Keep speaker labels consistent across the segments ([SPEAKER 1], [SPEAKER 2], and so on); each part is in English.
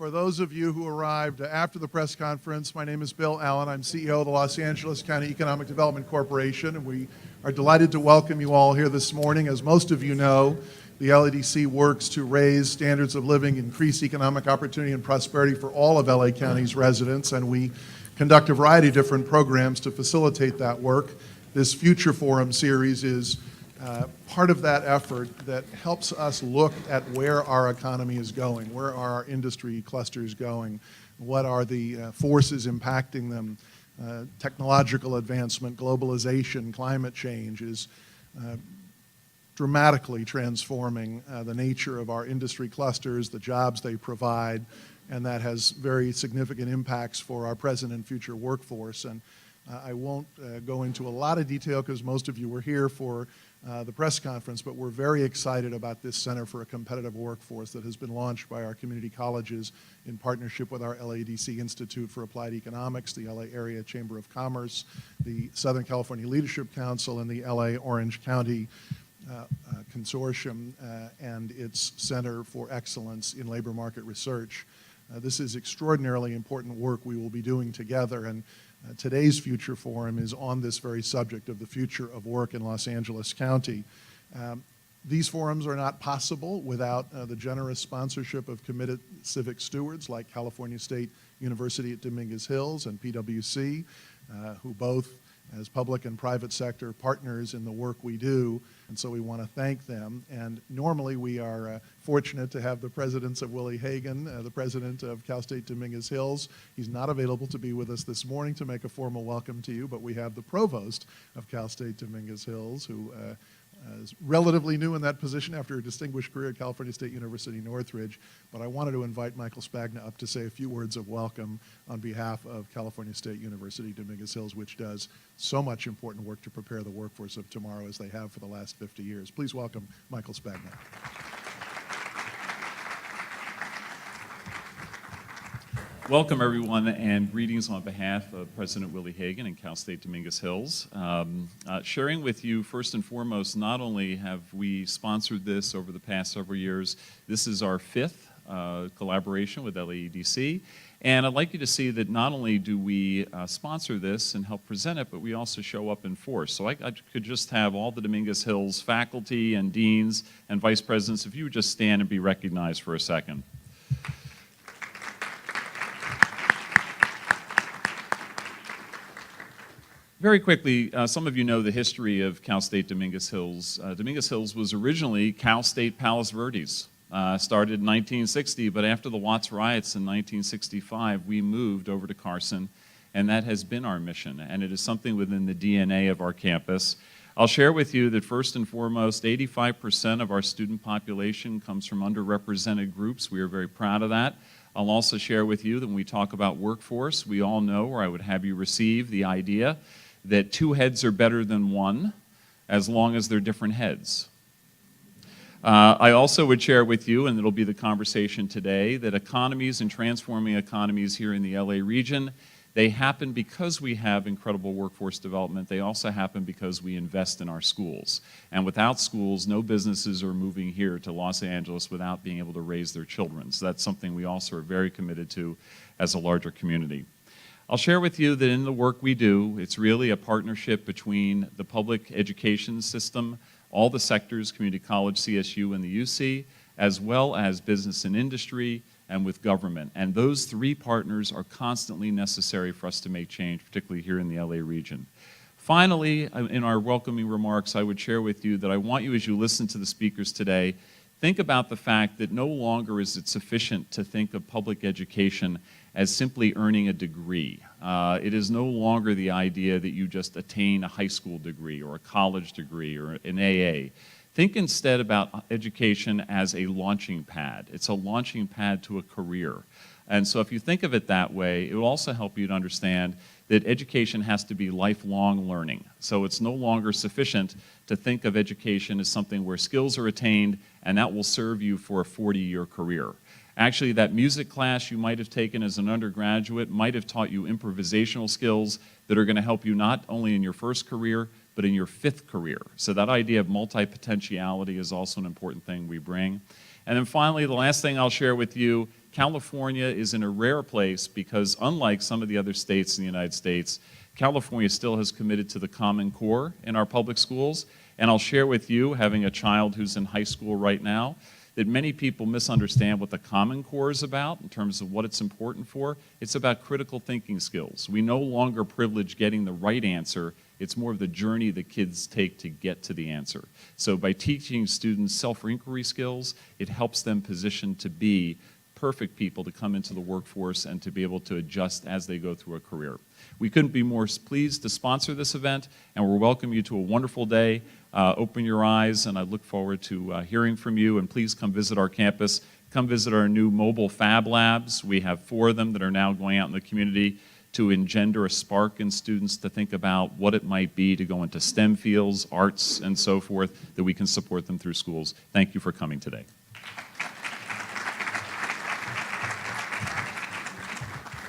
[SPEAKER 1] For those of you who arrived after the press conference, my name is Bill Allen. I'm CEO of the Los Angeles County Economic Development Corporation, and we are delighted to welcome you all here this morning. As most of you know, the LADC works to raise standards of living, increase economic opportunity and prosperity for all of LA County's residents, and we conduct a variety of different programs to facilitate that work. This Future Forum series is part of that effort that helps us look at where our economy is going, where are our industry clusters going, what are the forces impacting them. Technological advancement, globalization, climate change is dramatically transforming the nature of our industry clusters, the jobs they provide, and that has very significant impacts for our present and future workforce. And I won't go into a lot of detail because most of you were here for the press conference, but we're very excited about this Center for a Competitive Workforce that has been launched by our community colleges in partnership with our LADC Institute for Applied Economics, the LA Area Chamber of Commerce, the Southern California Leadership Council, and the LA Orange County Consortium and its Center for Excellence in Labor Market Research. This is extraordinarily important work we will be doing together, and today's Future Forum is on this very subject of the future of work in Los Angeles County. These forums are not possible without the generous sponsorship of committed civic stewards like California State University at Dominguez Hills and PwC, who both, as public and private sector partners in the work we do, and so we want to thank them. And normally we are fortunate to have the presidents of Willie Hagen, the president of Cal State Dominguez Hills. He's not available to be with us this morning to make a formal welcome to you, but we have the provost of Cal State Dominguez Hills, who is relatively new in that position after a distinguished career at California State University Northridge. But I wanted to invite Michael Spagna up to say a few words of welcome on behalf of California State University Dominguez Hills, which does so much important work to prepare the workforce of tomorrow as they have for the last 50 years. Please welcome Michael Spagna.
[SPEAKER 2] Welcome, everyone, and greetings on behalf of President Willie Hagen and Cal State Dominguez Hills. Sharing with you, first and foremost, not only have we sponsored this over the past several years, this is our fifth collaboration with LADC, and I'd like you to see that not only do we sponsor this and help present it, but we also show up in force. So I could just have all the Dominguez Hills faculty and deans and vice presidents, if you would just stand and be recognized for a second. Very quickly, some of you know the history of Cal State Dominguez Hills. Dominguez Hills was originally Cal State Palos Verdes. Started in 1960, but after the Watts riots in 1965, we moved over to Carson, and that has been our mission, and it is something within the DNA of our campus. I'll share with you that first and foremost, 85% of our student population comes from underrepresented groups. We are very proud of that. I'll also share with you that when we talk about workforce, we all know, or I would have you receive the idea that two heads are better than one as long as they're different heads. I also would share with you, and it'll be the conversation today, that economies and transforming economies here in the LA region, they happen because we have incredible workforce development. They also happen because we invest in our schools. And without schools, no businesses are moving here to Los Angeles without being able to raise their children. So that's something we also are very committed to as a larger community. I'll share with you that in the work we do, it's really a partnership between the public education system, all the sectors, community college, CSU, and the UC, as well as business and industry, and with government. And those three partners are constantly necessary for us to make change, particularly here in the LA region. Finally, in our welcoming remarks, I would share with you that I want you, as you listen to the speakers today, think about the fact that no longer is it sufficient to think of public education as simply earning a degree. It is no longer the idea that you just attain a high school degree or a college degree or an AA. Think instead about education as a launching pad. It's a launching pad to a career. And so if you think of it that way, it will also help you to understand that education has to be lifelong learning. So it's no longer sufficient to think of education as something where skills are attained and that will serve you for a 40-year career. Actually, that music class you might have taken as an undergraduate might have taught you improvisational skills that are going to help you not only in your first career, but in your fifth career. So that idea of multi-potentiality is also an important thing we bring. And then finally, the last thing I'll share with you California is in a rare place because unlike some of the other states in the United States, California still has committed to the Common Core in our public schools. And I'll share with you, having a child who's in high school right now, that many people misunderstand what the Common Core is about in terms of what it's important for. It's about critical thinking skills. We no longer privilege getting the right answer. It's more of the journey that kids take to get to the answer. So by teaching students self-inquiry skills, it helps them position to be perfect people to come into the workforce and to be able to adjust as they go through a career. We couldn't be more pleased to sponsor this event, and we'll welcome you to a wonderful day. Open your eyes, and I look forward to hearing from you, and please come visit our campus. Come visit our new mobile Fab Labs. We have 4 of them that are now going out in the community to engender a spark in students to think about what it might be to go into STEM fields, arts, and so forth, that we can support them through schools. Thank you for coming today.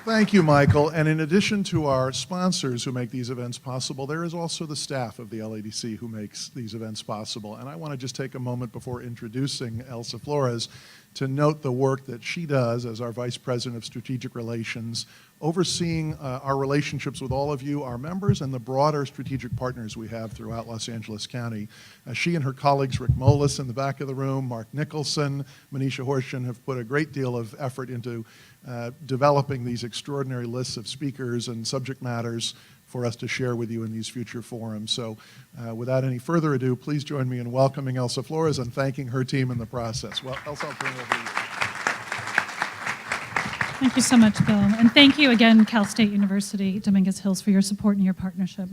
[SPEAKER 1] Thank you, Michael. And in addition to our sponsors who make these events possible, there is also the staff of the LADC who makes these events possible. And I want to just take a moment before introducing Elsa Flores to note the work that she does as our Vice President of Strategic Relations, overseeing our relationships with all of you, our members, and the broader strategic partners we have throughout Los Angeles County. She and her colleagues, Rick Molis in the back of the room, Mark Nicholson, Manisha Horshan, have put a great deal of effort into developing these extraordinary lists of speakers and subject matters for us to share with you in these future forums. So without any further ado, please join me in welcoming Elsa Flores and thanking her team in the process. Well, Elsa, I'll turn it over to you.
[SPEAKER 3] Thank you so much, Bill. And thank you again, Cal State University, Dominguez Hills, for your support and your partnership.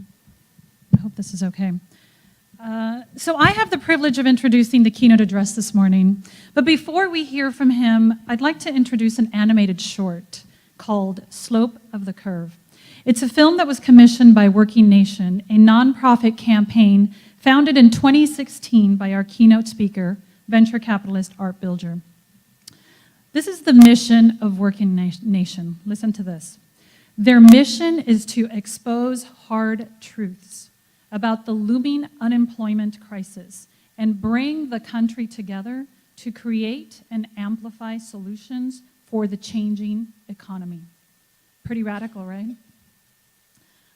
[SPEAKER 3] I hope this is okay. So I have the privilege of introducing the keynote address this morning. But before we hear from him, I'd like to introduce an animated short called Slope of the Curve. It's a film that was commissioned by Working Nation, a nonprofit campaign founded in 2016 by our keynote speaker, venture capitalist Art Bilger. This is the mission of Working Nation. Listen to this. Their mission is to expose hard truths about the looming unemployment crisis and bring the country together to create and amplify solutions for the changing economy. Pretty radical, right?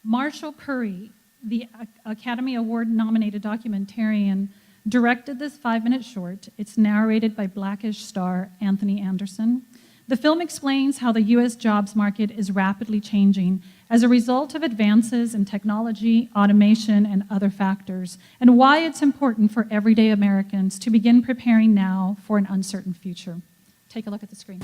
[SPEAKER 3] Marshall Curry, the Academy Award-nominated documentarian, directed this 5-minute short. It's narrated by Blackish star Anthony Anderson. The film explains how the U.S. jobs market is rapidly changing as a result of advances in technology, automation, and other factors, and why it's important for everyday Americans to begin preparing now for an uncertain future. Take a look at the screen.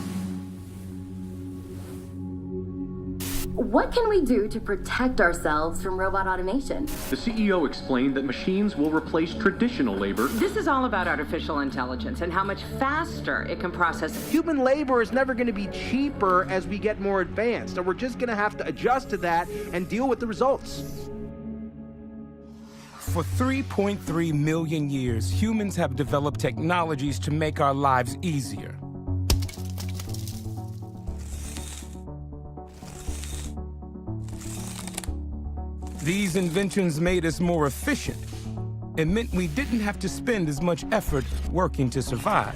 [SPEAKER 4] What can we do to protect ourselves from robot automation?
[SPEAKER 5] The CEO explained that machines will replace traditional labor.
[SPEAKER 6] This is all about artificial intelligence and how much faster it can process.
[SPEAKER 7] Human labor is never going to be cheaper as we get more advanced, and we're just going to have to adjust to that and deal with the results.
[SPEAKER 8] For 3.3 million years, humans have developed technologies to make our lives easier. These inventions made us more efficient. It meant we didn't have to spend as much effort working to survive.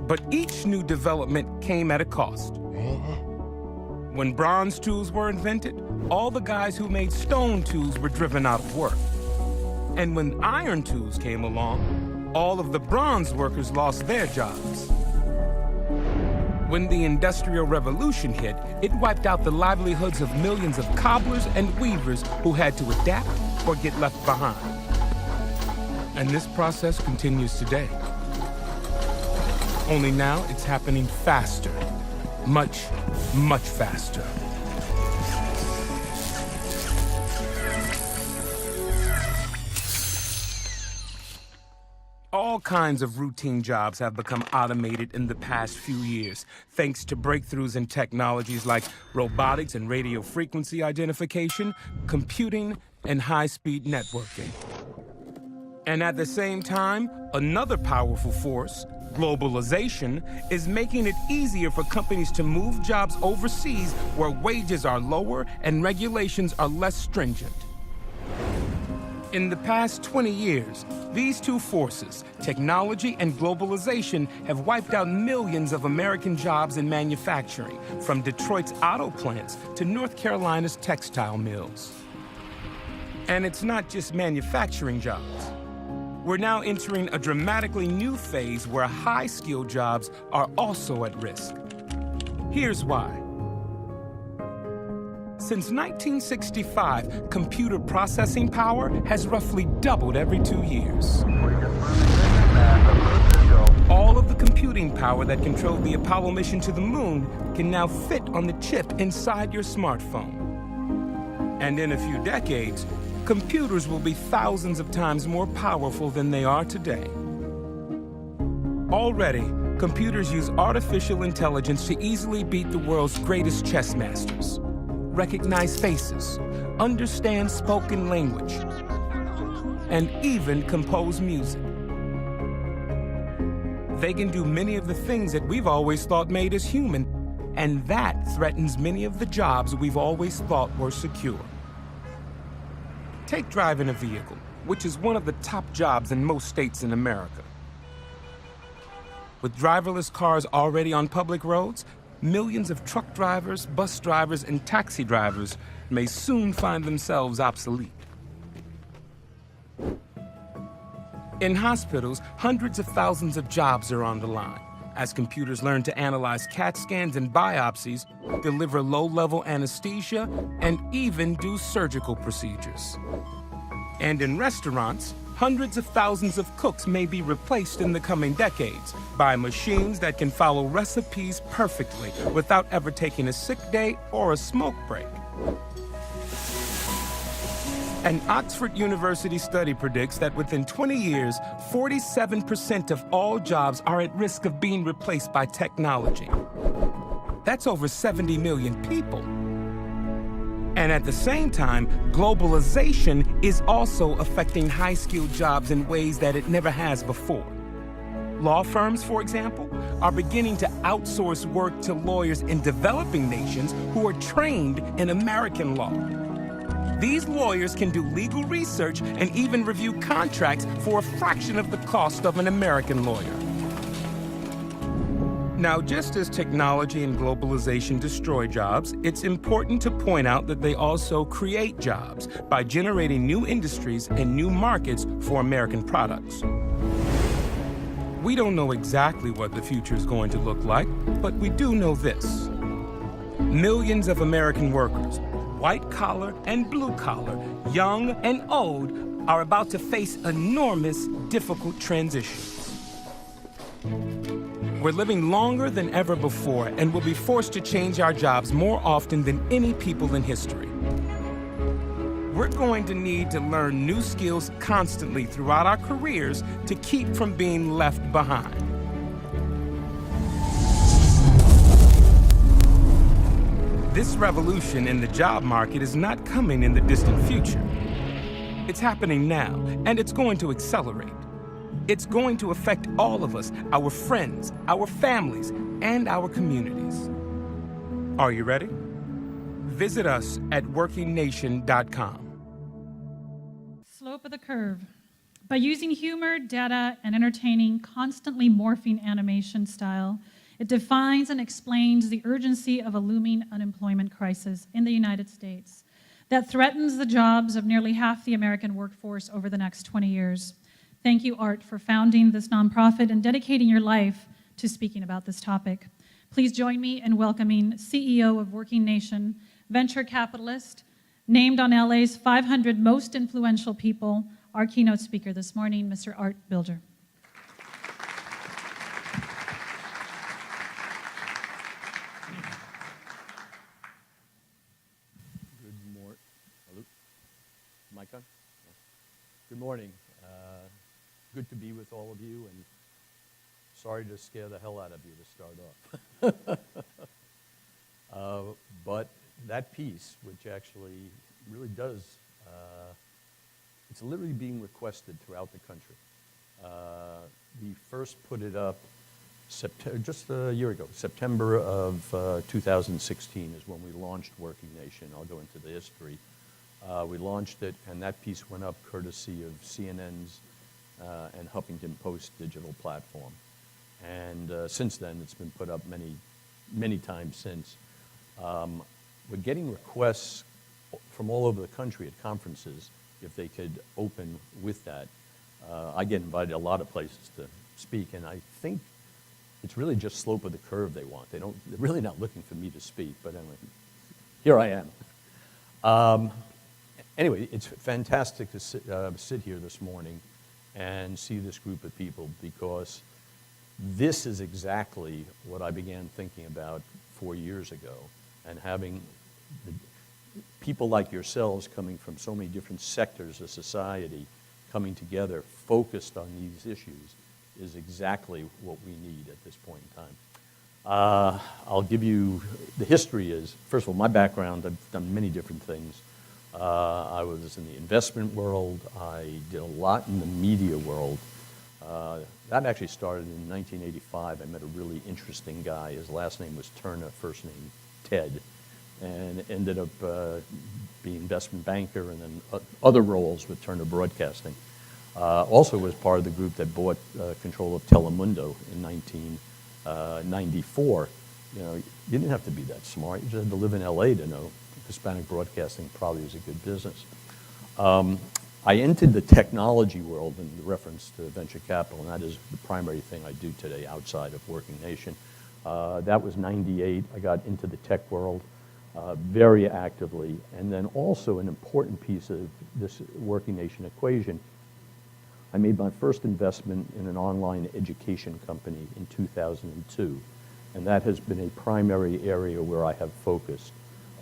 [SPEAKER 8] But each new development came at a cost. When bronze tools were invented, all the guys who made stone tools were driven out of work. And when iron tools came along, all of the bronze workers lost their jobs. When the Industrial Revolution hit, it wiped out the livelihoods of millions of cobblers and weavers who had to adapt or get left behind. And this process continues today. Only now it's happening faster. Much, much faster. All kinds of routine jobs have become automated in the past few years, thanks to breakthroughs in technologies like robotics and radio frequency identification, computing, and high-speed networking. And at the same time, another powerful force, globalization, is making it easier for companies to move jobs overseas where wages are lower and regulations are less stringent. In the past 20 years, these two forces, technology and globalization, have wiped out millions of American jobs in manufacturing, from Detroit's auto plants to North Carolina's textile mills. And it's not just manufacturing jobs. We're now entering a dramatically new phase where high-skilled jobs are also at risk. Here's why. Since 1965, computer processing power has roughly doubled every 2 years. All of the computing power that controlled the Apollo mission to the moon can now fit on the chip inside your smartphone. And in a few decades, computers will be thousands of times more powerful than they are today. Already, computers use artificial intelligence to easily beat the world's greatest chess masters, recognize faces, understand spoken language, and even compose music. They can do many of the things that we've always thought made us human, and that threatens many of the jobs we've always thought were secure. Take driving a vehicle, which is one of the top jobs in most states in America. With driverless cars already on public roads, millions of truck drivers, bus drivers, and taxi drivers may soon find themselves obsolete. In hospitals, hundreds of thousands of jobs are on the line as computers learn to analyze CAT scans and biopsies, deliver low-level anesthesia, and even do surgical procedures. And in restaurants, hundreds of thousands of cooks may be replaced in the coming decades by machines that can follow recipes perfectly without ever taking a sick day or a smoke break. An Oxford University study predicts that within 20 years, 47% of all jobs are at risk of being replaced by technology. That's over 70 million people. And at the same time, globalization is also affecting high-skilled jobs in ways that it never has before. Law firms, for example, are beginning to outsource work to lawyers in developing nations who are trained in American law. These lawyers can do legal research and even review contracts for a fraction of the cost of an American lawyer. Now, just as technology and globalization destroy jobs, it's important to point out that they also create jobs by generating new industries and new markets for American products. We don't know exactly what the future is going to look like, but we do know this. Millions of American workers, white collar and blue collar, young and old, are about to face enormous, difficult transitions. We're living longer than ever before and will be forced to change our jobs more often than any people in history. We're going to need to learn new skills constantly throughout our careers to keep from being left behind. This revolution in the job market is not coming in the distant future. It's happening now, and it's going to accelerate. It's going to affect all of us, our friends, our families, and our communities. Are you ready? Visit us at workingnation.com.
[SPEAKER 3] Slope of the curve. By using humor, data, and entertaining, constantly morphing animation style, it defines and explains the urgency of a looming unemployment crisis in the United States that threatens the jobs of nearly half the American workforce over the next 20 years. Thank you, Art, for founding this nonprofit and dedicating your life to speaking about this topic. Please join me in welcoming CEO of Working Nation, venture capitalist, named on LA's 500 most influential people, our keynote speaker this morning, Mr. Art Bilger.
[SPEAKER 9] Good morning. Good to be with all of you, and sorry to scare the hell out of you to start off. But that piece, which actually really does, it's literally being requested throughout the country. We first put it up just a year ago. September of 2016 is when we launched Working Nation. I'll go into the history. We launched it, and that piece went up courtesy of CNN's and Huffington Post digital platform. And since then, it's been put up many times since. We're getting requests from all over the country at conferences if they could open with that. I get invited a lot of places to speak, and I think it's really just slope of the curve they want. They're really not looking for me to speak, but anyway, here I am. Anyway, it's fantastic to sit here this morning and see this group of people, because this is exactly what I began thinking about 4 years ago, and having people like yourselves coming from so many different sectors of society coming together focused on these issues is exactly what we need at this point in time. I'll give you, the history is, first of all, my background, I've done many different things. I was in the investment world. I did a lot in the media world. That actually started in 1985. I met a really interesting guy. His last name was Turner, first name Ted, and ended up being investment banker and then other roles with Turner Broadcasting. Also was part of the group that bought control of Telemundo in 1994. You know, you didn't have to be that smart. You just had to live in LA to know Hispanic broadcasting probably was a good business. I entered the technology world in reference to venture capital, and that is the primary thing I do today outside of Working Nation. That was 98. I got into the tech world very actively. And then also an important piece of this Working Nation equation, I made my first investment in an online education company in 2002. And that has been a primary area where I have focused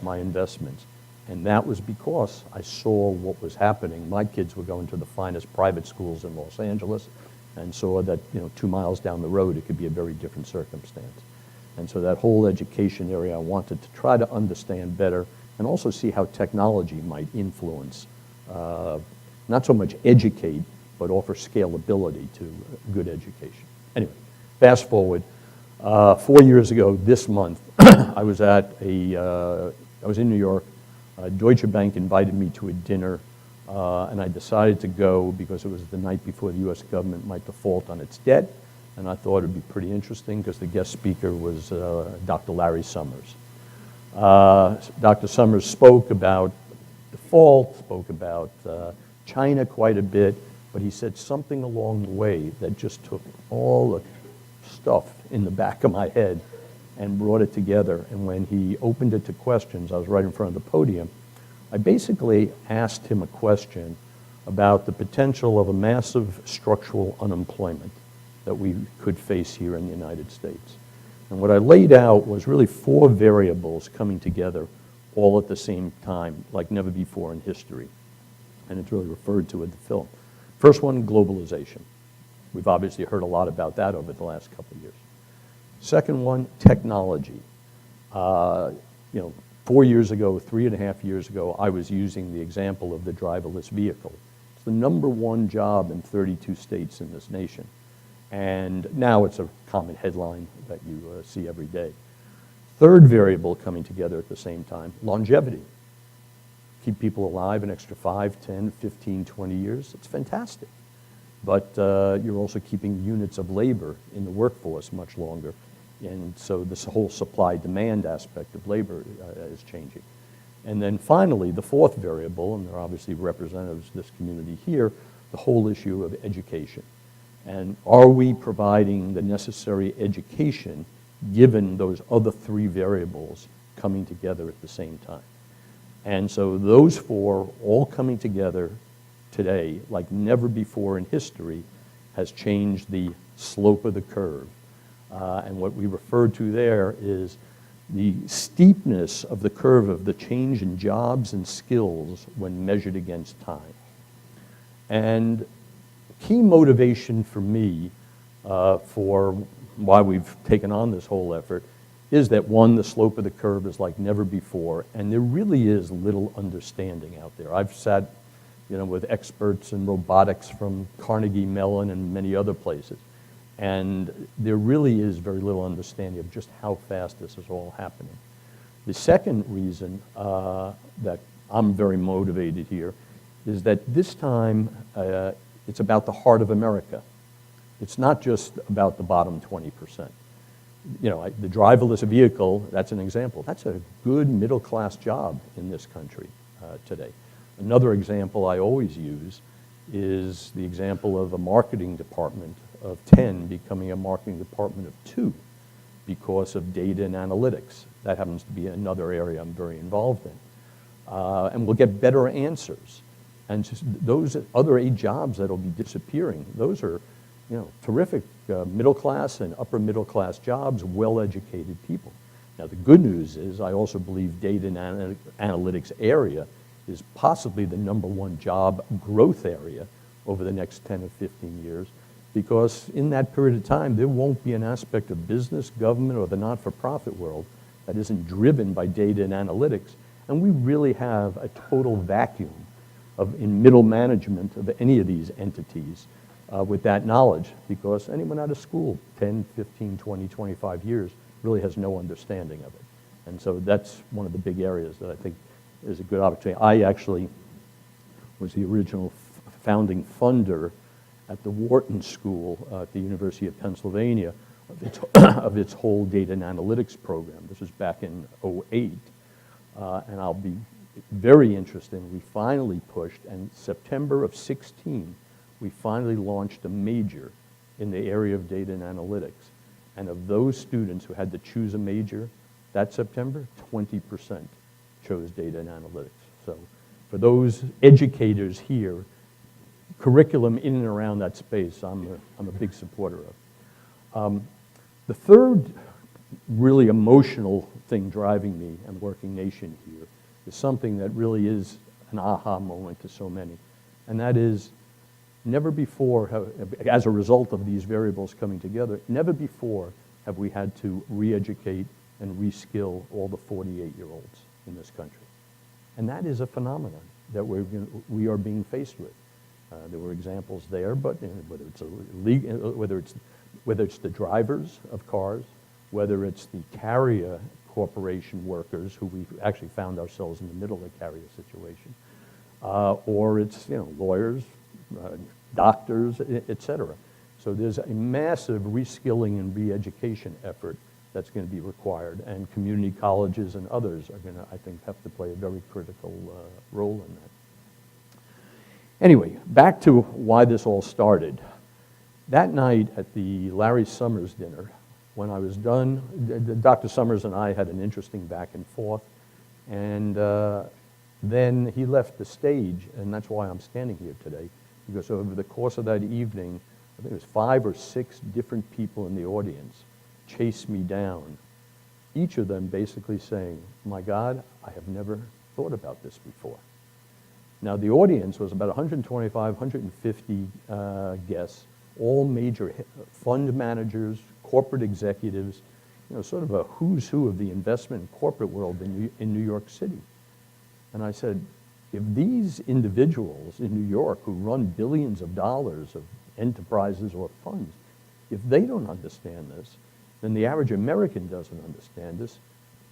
[SPEAKER 9] my investments. And that was because I saw what was happening. My kids were going to the finest private schools in Los Angeles, and saw that, you know, 2 miles down the road, it could be a very different circumstance. And so that whole education area, I wanted to try to understand better and also see how technology might influence, not so much educate, but offer scalability to good education. Anyway, fast forward, 4 years ago this month, I was in New York. Deutsche Bank invited me to a dinner, and I decided to go because it was the night before the U.S. government might default on its debt, and I thought it'd be pretty interesting because the guest speaker was Dr. Larry Summers. Dr. Summers spoke about default, spoke about China quite a bit, but he said something along the way that just took all the stuff in the back of my head and brought it together. And when he opened it to questions, I was right in front of the podium, I basically asked him a question about the potential of a massive structural unemployment that we could face here in the United States. And what I laid out was really 4 variables coming together all at the same time, like never before in history. And it's really referred to in the film. First one, globalization. We've obviously heard a lot about that over the last couple of years. Second one, technology. 4 years ago, 3.5 years ago, I was using the example of the driverless vehicle. It's the #1 job in 32 states in this nation. And now it's a common headline that you see every day. Third variable coming together at the same time, longevity. Keep people alive an extra 5, 10, 15, 20 years. It's fantastic. But you're also keeping units of labor in the workforce much longer. And so this whole supply-demand aspect of labor is changing. And then finally, the fourth variable, and there are obviously representatives of this community here, the whole issue of education. And are we providing the necessary education given those other 3 variables coming together at the same time? And so those 4 all coming together today, like never before in history, has changed the slope of the curve. And what we refer to there is the steepness of the curve of the change in jobs and skills when measured against time. And key motivation for me for why we've taken on this whole effort is that, one, the slope of the curve is like never before, and there really is little understanding out there. I've sat, with experts in robotics from Carnegie Mellon and many other places, and there really is very little understanding of just how fast this is all happening. The second reason that I'm very motivated here, is that this time it's about the heart of America. It's not just about the bottom 20%. You know, the driverless vehicle, that's an example. That's a good middle-class job in this country today. Another example I always use is the example of a marketing department of 10 becoming a marketing department of 2 because of data and analytics. That happens to be another area I'm very involved in. And we'll get better answers. And just those other 8 jobs that'll be disappearing, those are, you know, terrific middle class and upper middle class jobs, well-educated people. Now the good news is I also believe data and analytics area is possibly the #1 job growth area over the next 10 or 15 years, because in that period of time there won't be an aspect of business, government, or the not-for-profit world that isn't driven by data and analytics, and we really have a total vacuum in middle management of any of these entities with that knowledge, because anyone out of school 10, 15, 20, 25 years really has no understanding of it. And so that's one of the big areas that I think is a good opportunity. I actually was the original founding funder at the Wharton School at the University of Pennsylvania of its whole data and analytics program. This was back in '08. And I'll be very interested. We finally pushed, and September of '16, we finally launched a major in the area of data and analytics. And of those students who had to choose a major that September, 20% chose data and analytics. So for those educators here, curriculum in and around that space, I'm a big supporter of. The third really emotional thing driving me and Working Nation here is something that really is an aha moment to so many, and that is never before, as a result of these variables coming together, never before have we had to re-educate and reskill all the 48-year-olds in this country. And that is a phenomenon that we are being faced with. There were examples there, but whether it's the drivers of cars, whether it's the carrier corporation workers who we actually found ourselves in the middle of the carrier situation, or it's, you know, lawyers, doctors, et cetera. So there's a massive reskilling and re-education effort that's going to be required, and community colleges and others are going to, I think, have to play a very critical role in that. Anyway, back to why this all started. That night at the Larry Summers dinner, when I was done, Dr. Summers and I had an interesting back and forth, and then he left the stage, and that's why I'm standing here today, because over the course of that evening, I think it was 5 or 6 different people in the audience chased me down, each of them basically saying, "My God, I have never thought about this before." Now, the audience was about 125, 150 guests, all major fund managers, corporate executives, you know, sort of a who's who of the investment and corporate world in New York City. And I said, if these individuals in New York who run billions of dollars of enterprises or funds, if they don't understand this, then the average American doesn't understand this.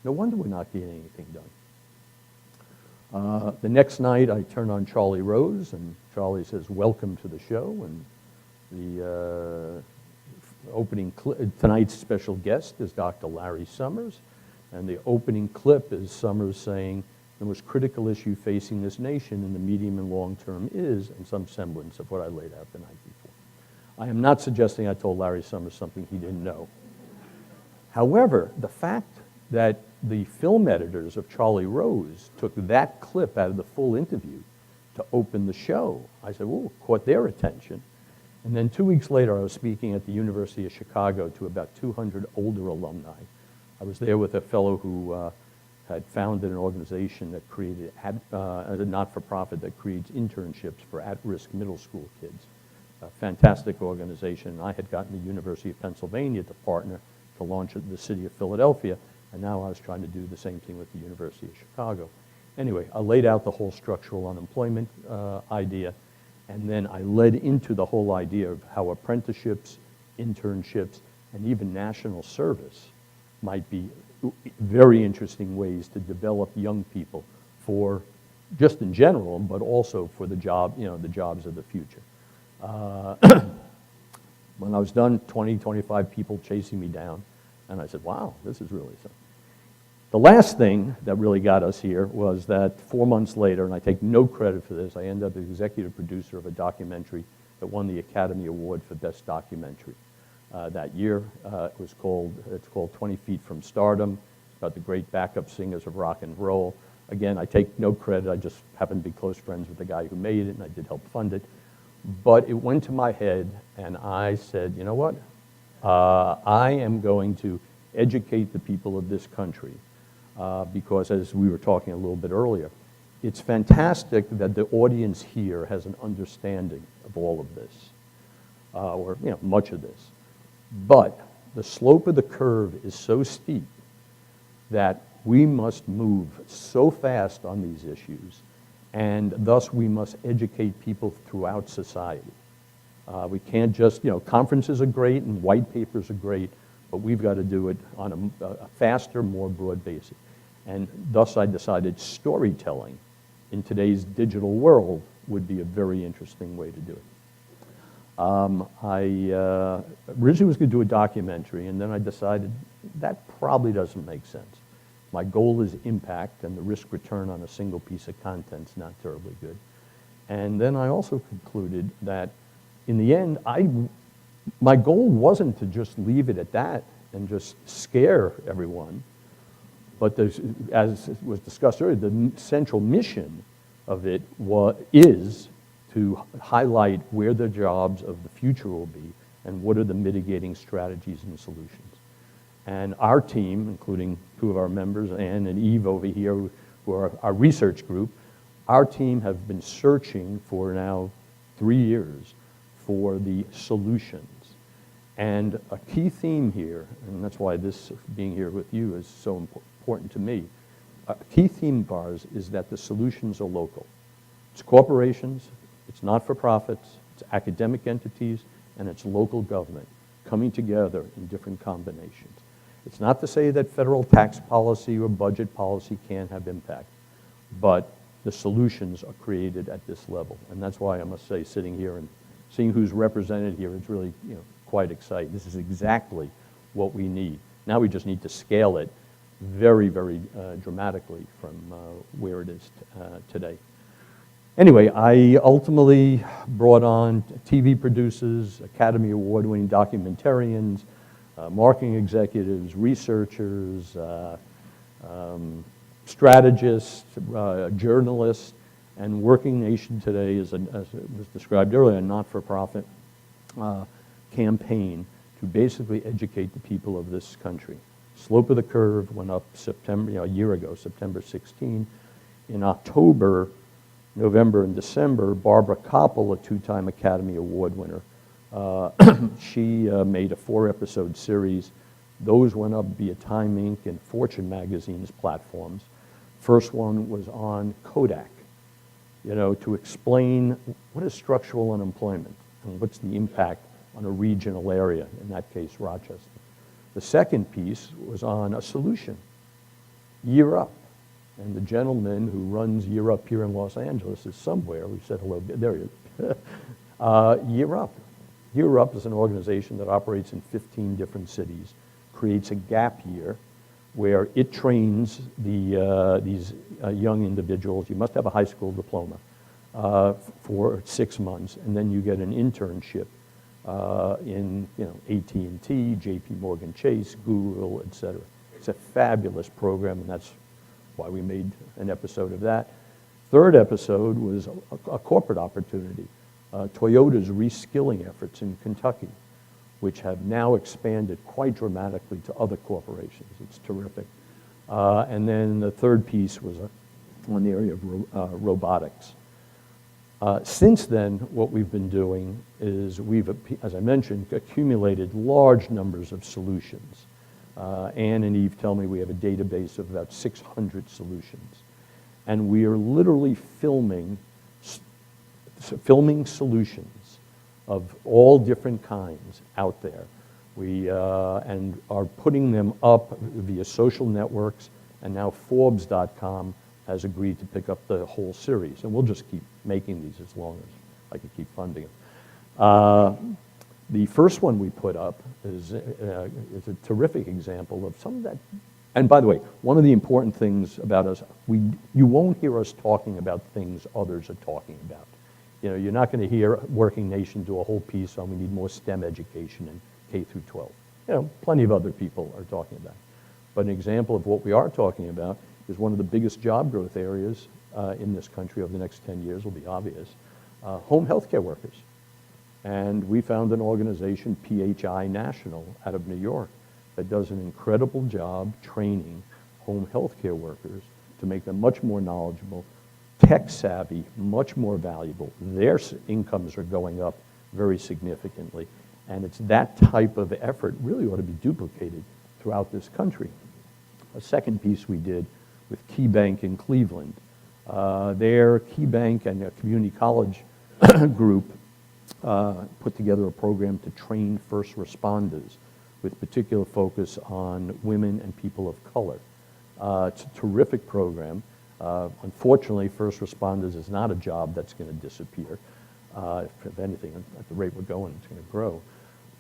[SPEAKER 9] No wonder we're not getting anything done. The next night, I turned on Charlie Rose, and Charlie says, "Welcome to the show." And the opening tonight's special guest is Dr. Larry Summers, and the opening clip is Summers saying, "The most critical issue facing this nation in the medium and long term is," and some semblance of what I laid out the night before. I am not suggesting I told Larry Summers something he didn't know. However, the fact that the film editors of Charlie Rose took that clip out of the full interview to open the show, I said, "Whoa," caught their attention. And then 2 weeks later, I was speaking at the University of Chicago to about 200 older alumni. I was there with a fellow who had founded an organization that created, a not-for-profit that creates internships for at-risk middle school kids. A fantastic organization. I had gotten the University of Pennsylvania to partner to launch it in the city of Philadelphia, and now I was trying to do the same thing with the University of Chicago. Anyway, I laid out the whole structural unemployment idea, and then I led into the whole idea of how apprenticeships, internships, and even national service might be very interesting ways to develop young people for just in general, but also for the job, the jobs of the future. When I was done, 20, 25 people chasing me down, and I said, wow, this is really something. The last thing that really got us here was that 4 months later, and I take no credit for this, I ended up the executive producer of a documentary that won the Academy Award for Best Documentary that year. It's called 20 Feet from Stardom, about the great backup singers of rock and roll. Again, I take no credit, I just happen to be close friends with the guy who made it, and I did help fund it. But it went to my head, and I said, you know what? I am going to educate the people of this country because, as we were talking a little bit earlier, it's fantastic that the audience here has an understanding of all of this, or much of this. But the slope of the curve is so steep that we must move so fast on these issues, and thus we must educate people throughout society. We can't just, conferences are great and white papers are great, but we've got to do it on a faster, more broad basis. And thus I decided storytelling in today's digital world would be a very interesting way to do it. I originally was going to do a documentary, and then I decided that probably doesn't make sense. My goal is impact, and the risk return on a single piece of content is not terribly good. And then I also concluded that in the end, my goal wasn't to just leave it at that and just scare everyone, but as was discussed earlier, the central mission of it is to highlight where the jobs of the future will be and what are the mitigating strategies and solutions. And our team, including two of our members, Ann and Eve over here, who are our research group, our team have been searching for now 3 years for the solutions. And a key theme here, and that's why this being here with you is so important to me, a key theme of ours is that the solutions are local. It's corporations, it's not-for-profits, it's academic entities, and it's local government coming together in different combinations. It's not to say that federal tax policy or budget policy can't have impact, but the solutions are created at this level. And that's why I must say, sitting here and seeing who's represented here, it's really quite exciting. This is exactly what we need. Now we just need to scale it very, very dramatically from where it is today. Anyway, I ultimately brought on TV producers, Academy Award-winning documentarians, marketing executives, researchers, strategists, journalists, and Working Nation today is, as it was described earlier, a not-for-profit campaign to basically educate the people of this country. Slope of the curve went up a year ago, September 16. In October, November, and December, Barbara Koppel, a two-time Academy Award winner, she made a 4-episode series. Those went up via Time Inc. and Fortune magazine's platforms. First one was on Kodak, to explain what is structural unemployment and what's the impact on a regional area, in that case, Rochester. The second piece was on a solution, Year Up. And the gentleman who runs Year Up here in Los Angeles is somewhere. We said hello, there he is. Year Up. Year Up is an organization that operates in 15 different cities, creates a gap year where it trains these young individuals. You must have a high school diploma for 6 months, and then you get an internship in AT&T, JP Morgan Chase, Google, et cetera. It's a fabulous program, and that's why we made an episode of that. Third episode was a corporate opportunity, Toyota's reskilling efforts in Kentucky, which have now expanded quite dramatically to other corporations. It's terrific. And then the third piece was on the area of robotics. Since then, what we've been doing is we've, as I mentioned, accumulated large numbers of solutions. Ann and Eve tell me we have a database of about 600 solutions. And we are literally filming solutions of all different kinds out there. We and are putting them up via social networks, and now Forbes.com has agreed to pick up the whole series, and we'll just keep making these as long as I can keep funding them. The first one we put up is a terrific example of some of that. And by the way, one of the important things about us, you won't hear us talking about things others are talking about. You know, you're not going to hear Working Nation do a whole piece on we need more STEM education in K through 12. You know, plenty of other people are talking about it. But an example of what we are talking about is one of the biggest job growth areas in this country over the next 10 years will be obvious, home health care workers. And we found an organization, PHI National, out of New York, that does an incredible job training home health care workers to make them much more knowledgeable, tech savvy, much more valuable. Their incomes are going up very significantly. And it's that type of effort really ought to be duplicated throughout this country. A second piece we did with KeyBank in Cleveland. Their KeyBank and a community college group put together a program to train first responders with particular focus on women and people of color. It's a terrific program. Unfortunately, first responders is not a job that's going to disappear. If anything, at the rate we're going, it's going to grow.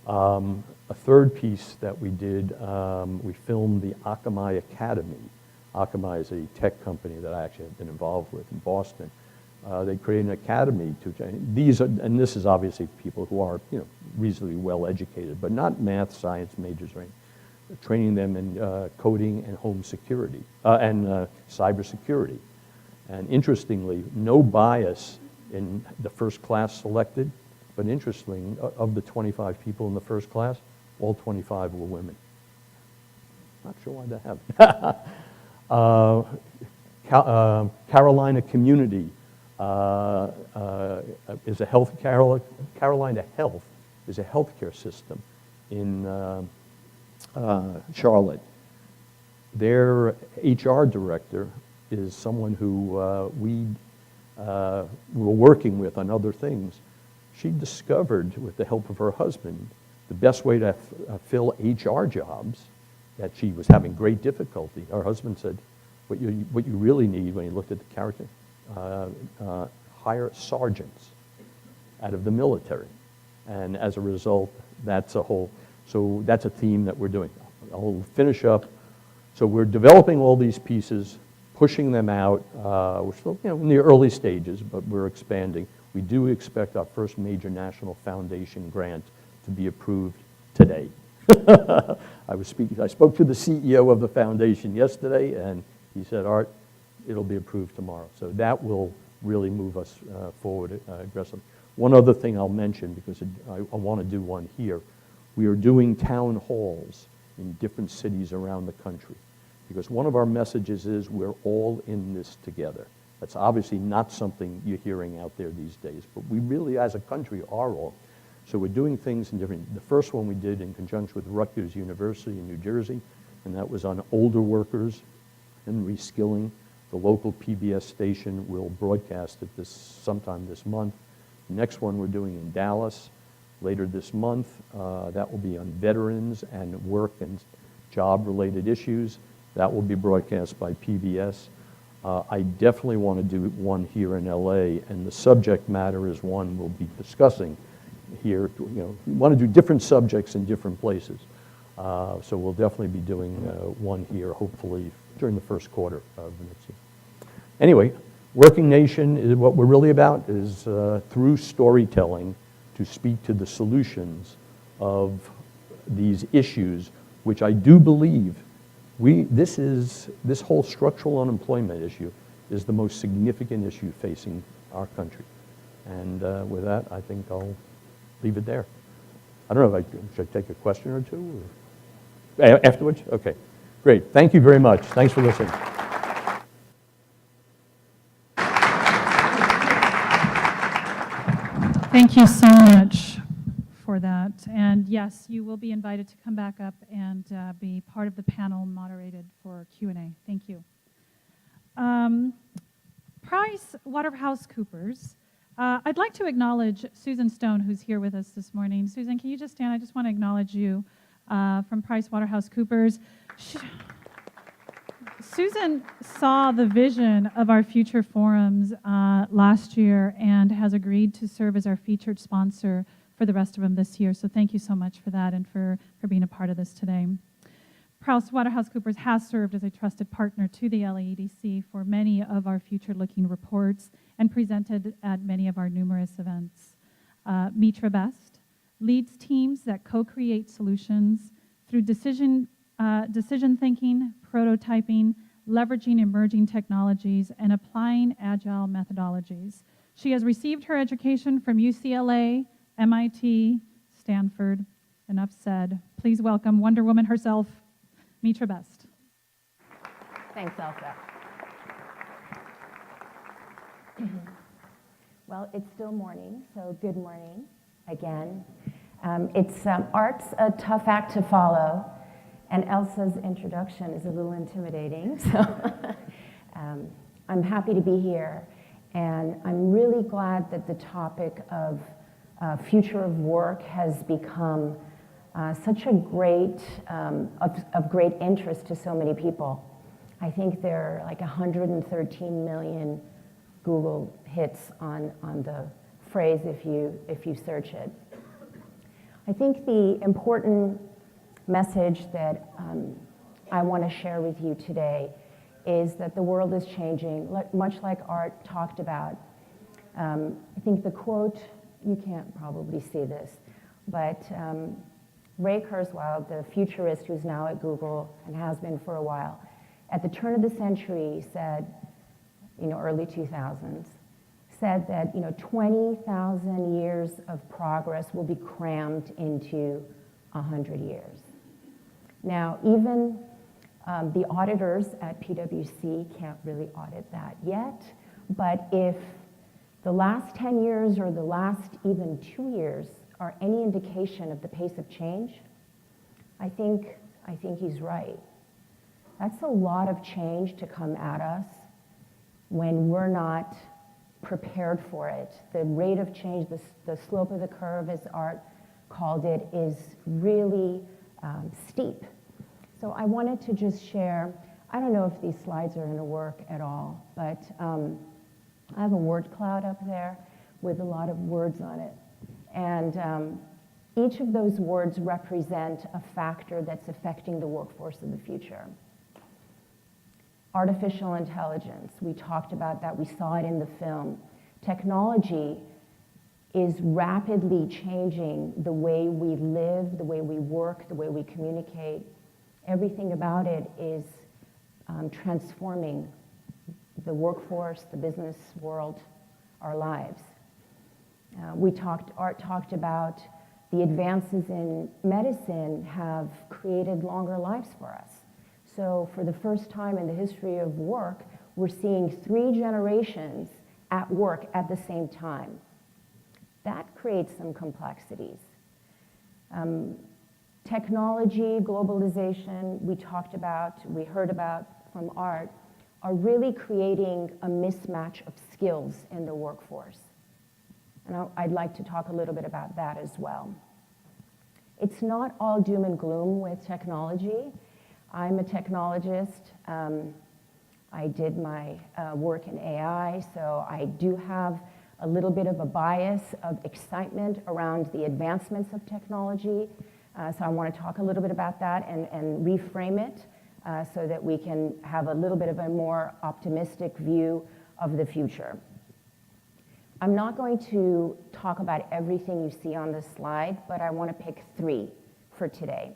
[SPEAKER 9] A third piece that we did, we filmed the Akamai Academy. Akamai is a tech company that I actually have been involved with in Boston. They created an academy to and this is obviously people who are, you know, reasonably well educated, but not math, science majors or anything. Training them in coding and home security and cyber security. And interestingly, no bias in the first class selected, but interestingly, of the 25 people in the first class, all 25 were women. Not sure why that happened. Carolina Community is a Carolina Health is a healthcare system in Charlotte. Their HR director is someone who we were working with on other things. She discovered, with the help of her husband, the best way to fill HR jobs, that she was having great difficulty. Her husband said, what you really need, when he looked at the character, hire sergeants out of the military. And as a result, so that's a theme that we're doing. I'll finish up. So we're developing all these pieces, pushing them out. We're still, you know, in the early stages, but we're expanding. We do expect our first major national foundation grant to be approved today. I spoke to the CEO of the foundation yesterday, and he said, Art, it'll be approved tomorrow. So that will really move us forward aggressively. One other thing I'll mention, because I want to do one here. We are doing town halls in different cities around the country, because one of our messages is we're all in this together. That's obviously not something you're hearing out there these days, but we really, as a country, are all. So we're doing things in different, the first one we did in conjunction with Rutgers University in New Jersey, and that was on older workers and reskilling. The local PBS station will broadcast it sometime this month. The next one we're doing in Dallas later this month. That will be on veterans and work and job-related issues. That will be broadcast by PBS. I definitely want to do one here in LA, and the subject matter is one we'll be discussing here. You know, we want to do different subjects in different places. So we'll definitely be doing one here, hopefully during the first quarter of the next year. Anyway, Working Nation is what we're really about, is through storytelling to speak to the solutions of these issues, which I do believe this whole structural unemployment issue is the most significant issue facing our country. And with that, I think I'll leave it there. I don't know if should I take a question or two? Or afterwards? Okay, great. Thank you very much. Thanks for listening.
[SPEAKER 3] Thank you so much for that. And yes, you will be invited to come back up and be part of the panel moderated for Q&A. Thank you. Price Waterhouse Coopers. I'd like to acknowledge Susan Stone, who's here with us this morning. Susan, can you just stand? I just want to acknowledge you from Price Waterhouse Coopers. Susan saw the vision of our future forums last year and has agreed to serve as our featured sponsor for the rest of them this year. So thank you so much for that and for being a part of this today. PricewaterhouseCoopers has served as a trusted partner to the LAEDC for many of our future-looking reports and presented at many of our numerous events. Mitra Best leads teams that co-create solutions through decision thinking, prototyping, leveraging emerging technologies, and applying agile methodologies. She has received her education from UCLA, MIT, Stanford. Enough said. Please welcome Wonder Woman herself, Mitra Best.
[SPEAKER 10] Thanks, Elsa. Well, it's still morning, so good morning again. Art's a tough act to follow, and Elsa's introduction is a little intimidating, so I'm happy to be here, and I'm really glad that the topic of future of work has become such a great, of great interest to so many people. I think there are like 113 million Google hits on the phrase if you search it. I think the important message that I want to share with you today is that the world is changing, much like Art talked about. I think the quote, you can't probably see this, but Ray Kurzweil, the futurist who's now at Google and has been for a while, at the turn of the century said, early 2000s, said that 20,000 years of progress will be crammed into 100 years. Now, even the auditors at PwC can't really audit that yet, but if the last 10 years or the last even 2 years are any indication of the pace of change, I think he's right. That's a lot of change to come at us when we're not prepared for it. The rate of change, the slope of the curve, as Art called it, is really steep. So I wanted to just share, I don't know if these slides are going to work at all, but I have a word cloud up there with a lot of words on it. And each of those words represent a factor that's affecting the workforce of the future. Artificial intelligence, we talked about that, we saw it in the film. Technology is rapidly changing the way we live, the way we work, the way we communicate. Everything about it is transforming the workforce, the business world, our lives. Art talked about the advances in medicine have created longer lives for us. So for the first time in the history of work, we're seeing 3 generations at work at the same time. That creates some complexities. Technology, globalization, we heard about from Art, are really creating a mismatch of skills in the workforce. And I'd like to talk a little bit about that as well. It's not all doom and gloom with technology. I'm a technologist. I did my work in AI, so I do have a little bit of a bias of excitement around the advancements of technology. So I want to talk a little bit about that and reframe it so that we can have a little bit of a more optimistic view of the future. I'm not going to talk about everything you see on this slide, but I want to pick 3 for today.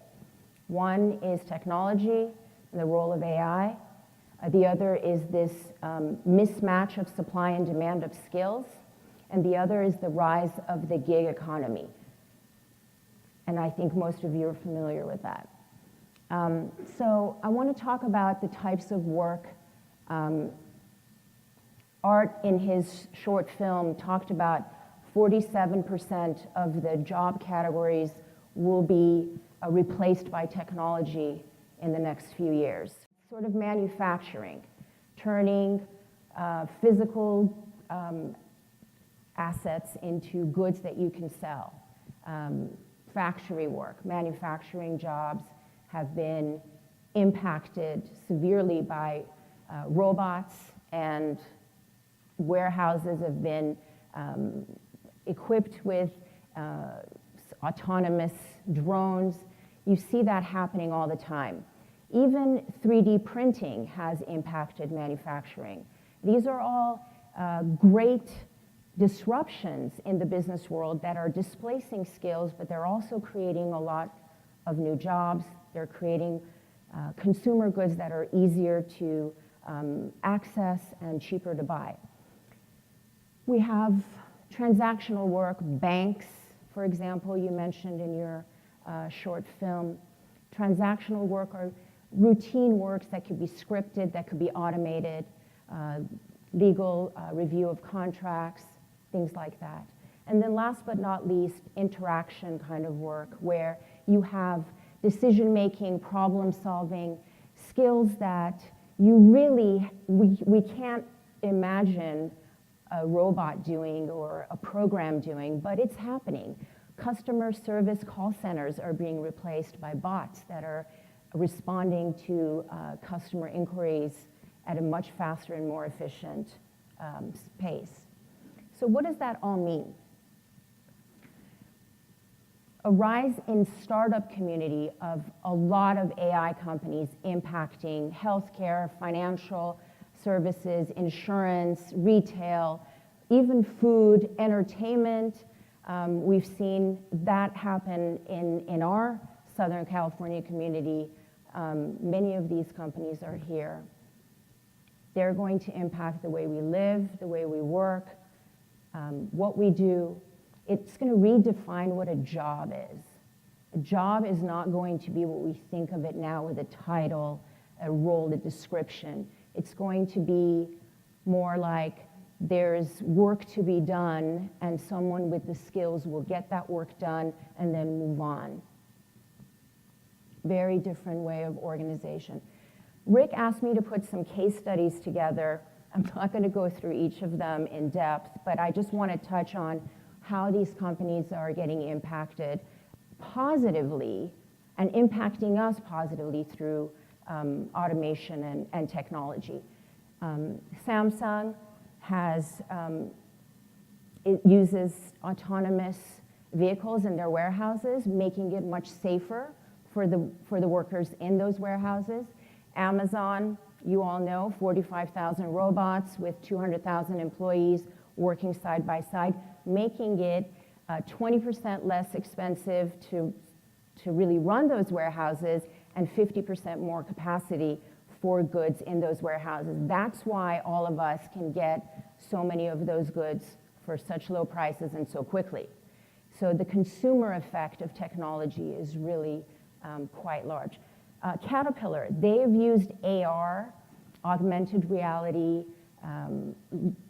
[SPEAKER 10] One is technology and the role of AI. The other is this mismatch of supply and demand of skills. And the other is the rise of the gig economy. And I think most of you are familiar with that. So I want to talk about the types of work. Art, in his short film, talked about 47% of the job categories will be replaced by technology in the next few years. Sort of manufacturing, turning physical assets into goods that you can sell. Factory work, manufacturing jobs have been impacted severely by robots, and warehouses have been equipped with autonomous drones. You see that happening all the time. Even 3D printing has impacted manufacturing. These are all great disruptions in the business world that are displacing skills, but they're also creating a lot of new jobs. They're creating consumer goods that are easier to access and cheaper to buy. We have transactional work, banks, for example, you mentioned in your short film. Transactional work are routine works that could be scripted, that could be automated, legal review of contracts, things like that. And then last but not least, interaction kind of work where you have decision-making, problem-solving, skills that you really, we can't imagine a robot doing or a program doing, but it's happening. Customer service call centers are being replaced by bots that are responding to customer inquiries at a much faster and more efficient pace. So what does that all mean? A rise in startup community of a lot of AI companies impacting healthcare, financial services, insurance, retail, even food, entertainment. We've seen that happen in our Southern California community. Many of these companies are here. They're going to impact the way we live, the way we work, what we do. It's going to redefine what a job is. A job is not going to be what we think of it now with a title, a role, a description. It's going to be more like there's work to be done and someone with the skills will get that work done and then move on. Very different way of organization. Rick asked me to put some case studies together. I'm not going to go through each of them in depth, but I just want to touch on how these companies are getting impacted positively and impacting us positively through automation and technology. Samsung has, it uses autonomous vehicles in their warehouses, making it much safer for the workers in those warehouses. Amazon, you all know, 45,000 robots with 200,000 employees working side by side, making it 20% less expensive to really run those warehouses and 50% more capacity for goods in those warehouses. That's why all of us can get so many of those goods for such low prices and so quickly. So the consumer effect of technology is really quite large. Caterpillar, they've used AR, augmented reality,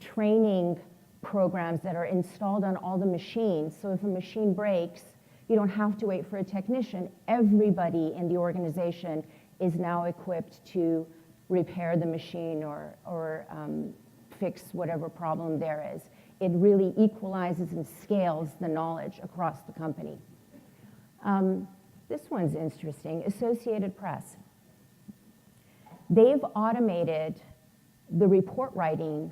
[SPEAKER 10] training programs that are installed on all the machines. So if a machine breaks, you don't have to wait for a technician. Everybody in the organization is now equipped to repair the machine or fix whatever problem there is. It really equalizes and scales the knowledge across the company. This one's interesting, Associated Press. They've automated the report writing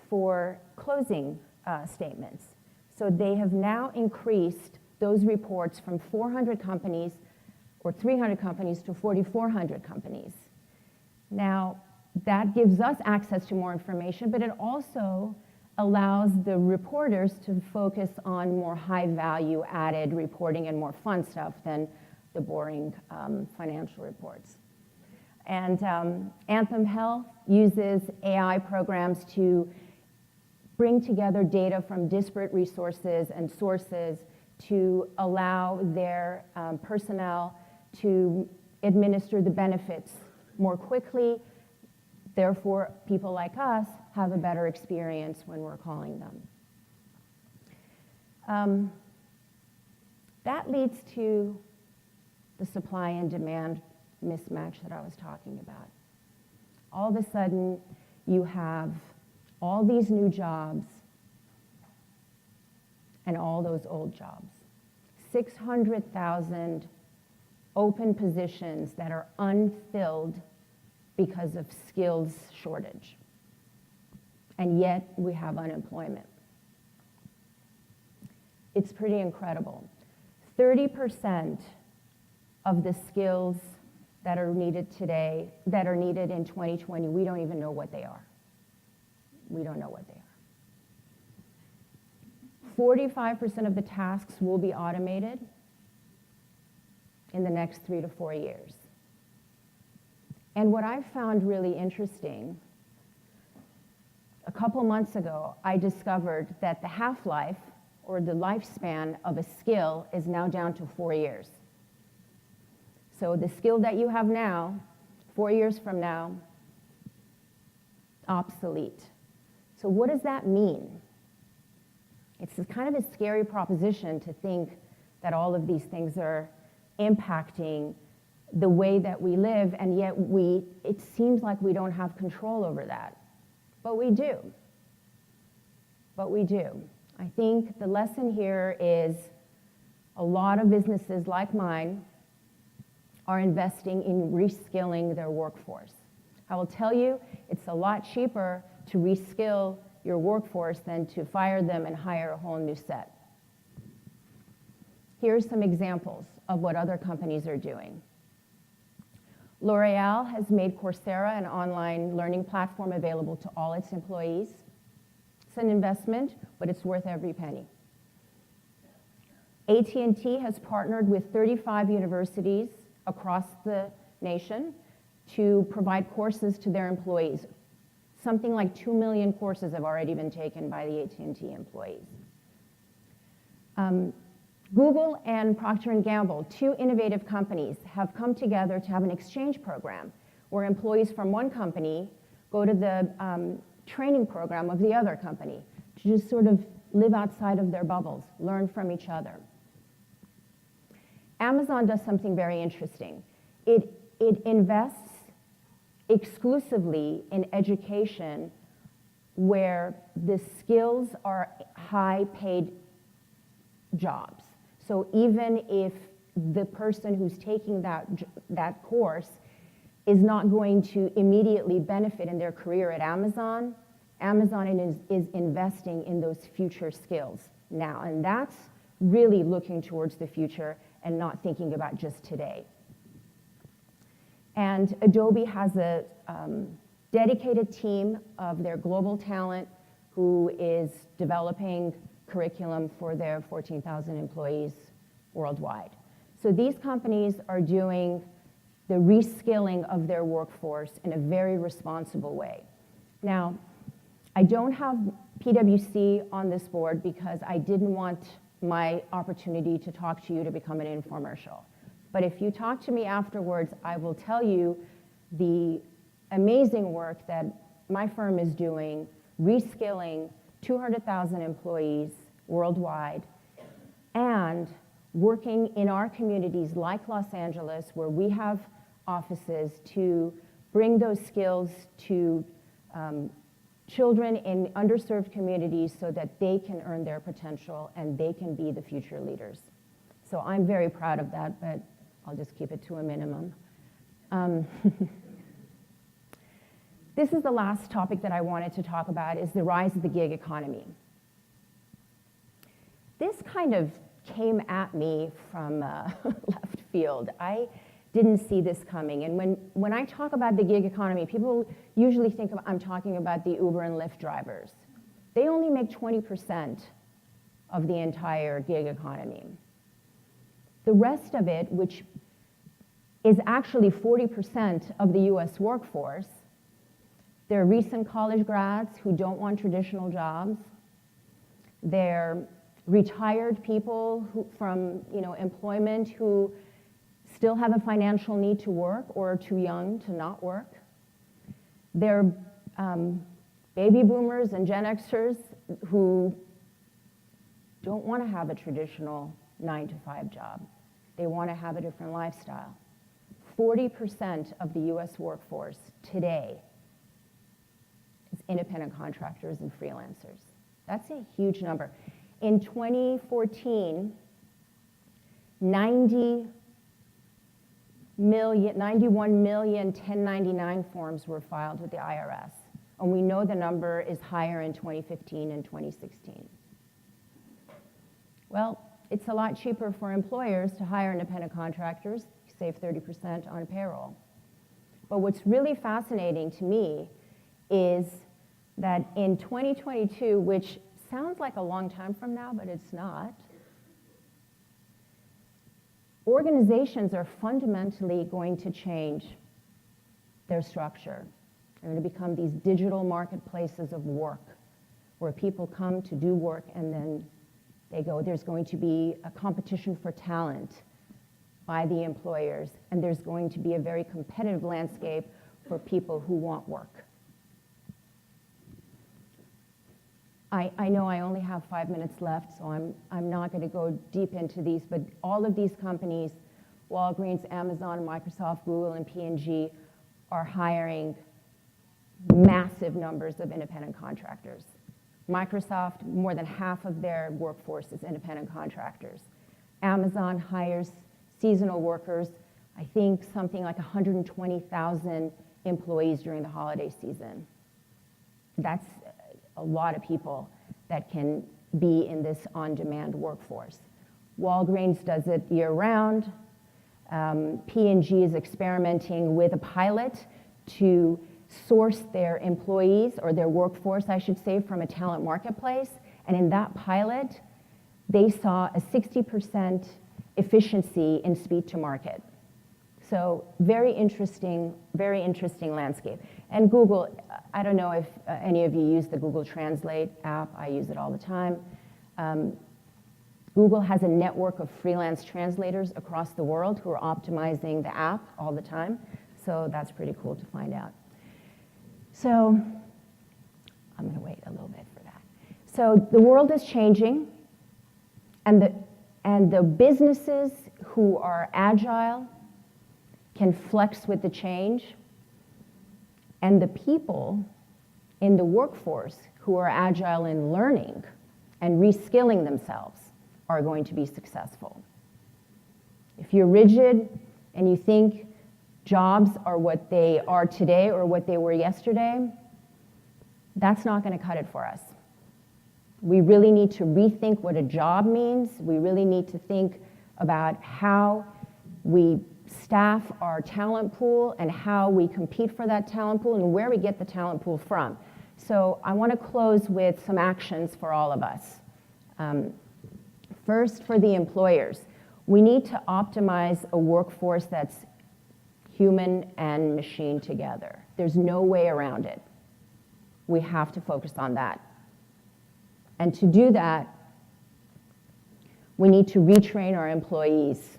[SPEAKER 10] for closing statements. So they have now increased those reports from 400 companies or 300 companies to 4,400 companies. Now, that gives us access to more information, but it also allows the reporters to focus on more high value added reporting and more fun stuff than the boring financial reports. And Anthem Health uses AI programs to bring together data from disparate resources and sources to allow their personnel to administer the benefits more quickly. Therefore, people like us have a better experience when we're calling them. That leads to the supply and demand mismatch that I was talking about. All of a sudden, you have all these new jobs and all those old jobs. 600,000 open positions that are unfilled because of skills shortage. And yet we have unemployment. It's pretty incredible. 30% of the skills that are needed today, that are needed in 2020, we don't even know what they are. We don't know what they are. 45% of the tasks will be automated in the next 3 to 4 years. And what I found really interesting, a couple months ago, I discovered that the half-life, or the lifespan of a skill, is now down to 4 years. So the skill that you have now, 4 years from now, obsolete. So what does that mean? It's kind of a scary proposition to think that all of these things are impacting the way that we live, and yet it seems like we don't have control over that. But we do. But we do. I think the lesson here is a lot of businesses like mine are investing in reskilling their workforce. I will tell you, it's a lot cheaper to reskill your workforce than to fire them and hire a whole new set. Here's some examples of what other companies are doing. L'Oreal has made Coursera, an online learning platform, available to all its employees. It's an investment, but it's worth every penny. AT&T has partnered with 35 universities across the nation to provide courses to their employees. Something like 2 million courses have already been taken by the AT&T employees. Google and Procter & Gamble, two innovative companies, have come together to have an exchange program where employees from one company go to the training program of the other company to just sort of live outside of their bubbles, learn from each other. Amazon does something very interesting. It invests exclusively in education where the skills are high-paid jobs. So even if the person who's taking that course is not going to immediately benefit in their career at Amazon, Amazon is investing in those future skills now. And that's really looking towards the future and not thinking about just today. And Adobe has a dedicated team of their global talent who is developing curriculum for their 14,000 employees worldwide. So these companies are doing the reskilling of their workforce in a very responsible way. Now, I don't have PwC on this board because I didn't want my opportunity to talk to you to become an infomercial. But if you talk to me afterwards, I will tell you the amazing work that my firm is doing, reskilling 200,000 employees worldwide, and working in our communities like Los Angeles, where we have offices, to bring those skills to children in underserved communities so that they can earn their potential and they can be the future leaders. So I'm very proud of that, but I'll just keep it to a minimum. This is the last topic that I wanted to talk about, is the rise of the gig economy. This kind of came at me from left field. I didn't see this coming. And when I talk about the gig economy, people usually think I'm talking about the Uber and Lyft drivers. They only make 20% of the entire gig economy. The rest of it, which is actually 40% of the US workforce, they're recent college grads who don't want traditional jobs. They're retired people from employment who still have a financial need to work or are too young to not work. They're baby boomers and Gen Xers who don't want to have a traditional 9-to-5 job. They want to have a different lifestyle. 40% of the US workforce today is independent contractors and freelancers. That's a huge number. In 2014, 90 91 million 1099 forms were filed with the IRS. And we know the number is higher in 2015 and 2016. Well, it's a lot cheaper for employers to hire independent contractors, save 30% on payroll. But what's really fascinating to me is that in 2022, which sounds like a long time from now, but it's not, organizations are fundamentally going to change their structure. They're going to become these digital marketplaces of work where people come to do work and then they go. There's going to be a competition for talent by the employers, and there's going to be a very competitive landscape for people who want work. I know I only have 5 minutes left, so I'm not going to go deep into these, but all of these companies, Walgreens, Amazon, Microsoft, Google, and P&G, are hiring massive numbers of independent contractors. Microsoft, more than half of their workforce is independent contractors. Amazon hires seasonal workers, I think something like 120,000 employees during the holiday season. That's a lot of people that can be in this on-demand workforce. Walgreens does it year-round. P&G is experimenting with a pilot to source their employees, or their workforce, I should say, from a talent marketplace. And in that pilot, they saw a 60% efficiency in speed to market. So very interesting landscape. And Google, I don't know if any of you use the Google Translate app. I use it all the time. Google has a network of freelance translators across the world who are optimizing the app all the time. So that's pretty cool to find out. So I'm going to wait a little bit for that. So the world is changing, and the businesses who are agile can flex with the change, and the people in the workforce who are agile in learning and reskilling themselves are going to be successful. If you're rigid and you think jobs are what they are today or what they were yesterday, that's not going to cut it for us. We really need to rethink what a job means. We really need to think about how we staff our talent pool and how we compete for that talent pool and where we get the talent pool from. So I want to close with some actions for all of us. First, for the employers, we need to optimize a workforce that's human and machine together. There's no way around it. We have to focus on that. And to do that, we need to retrain our employees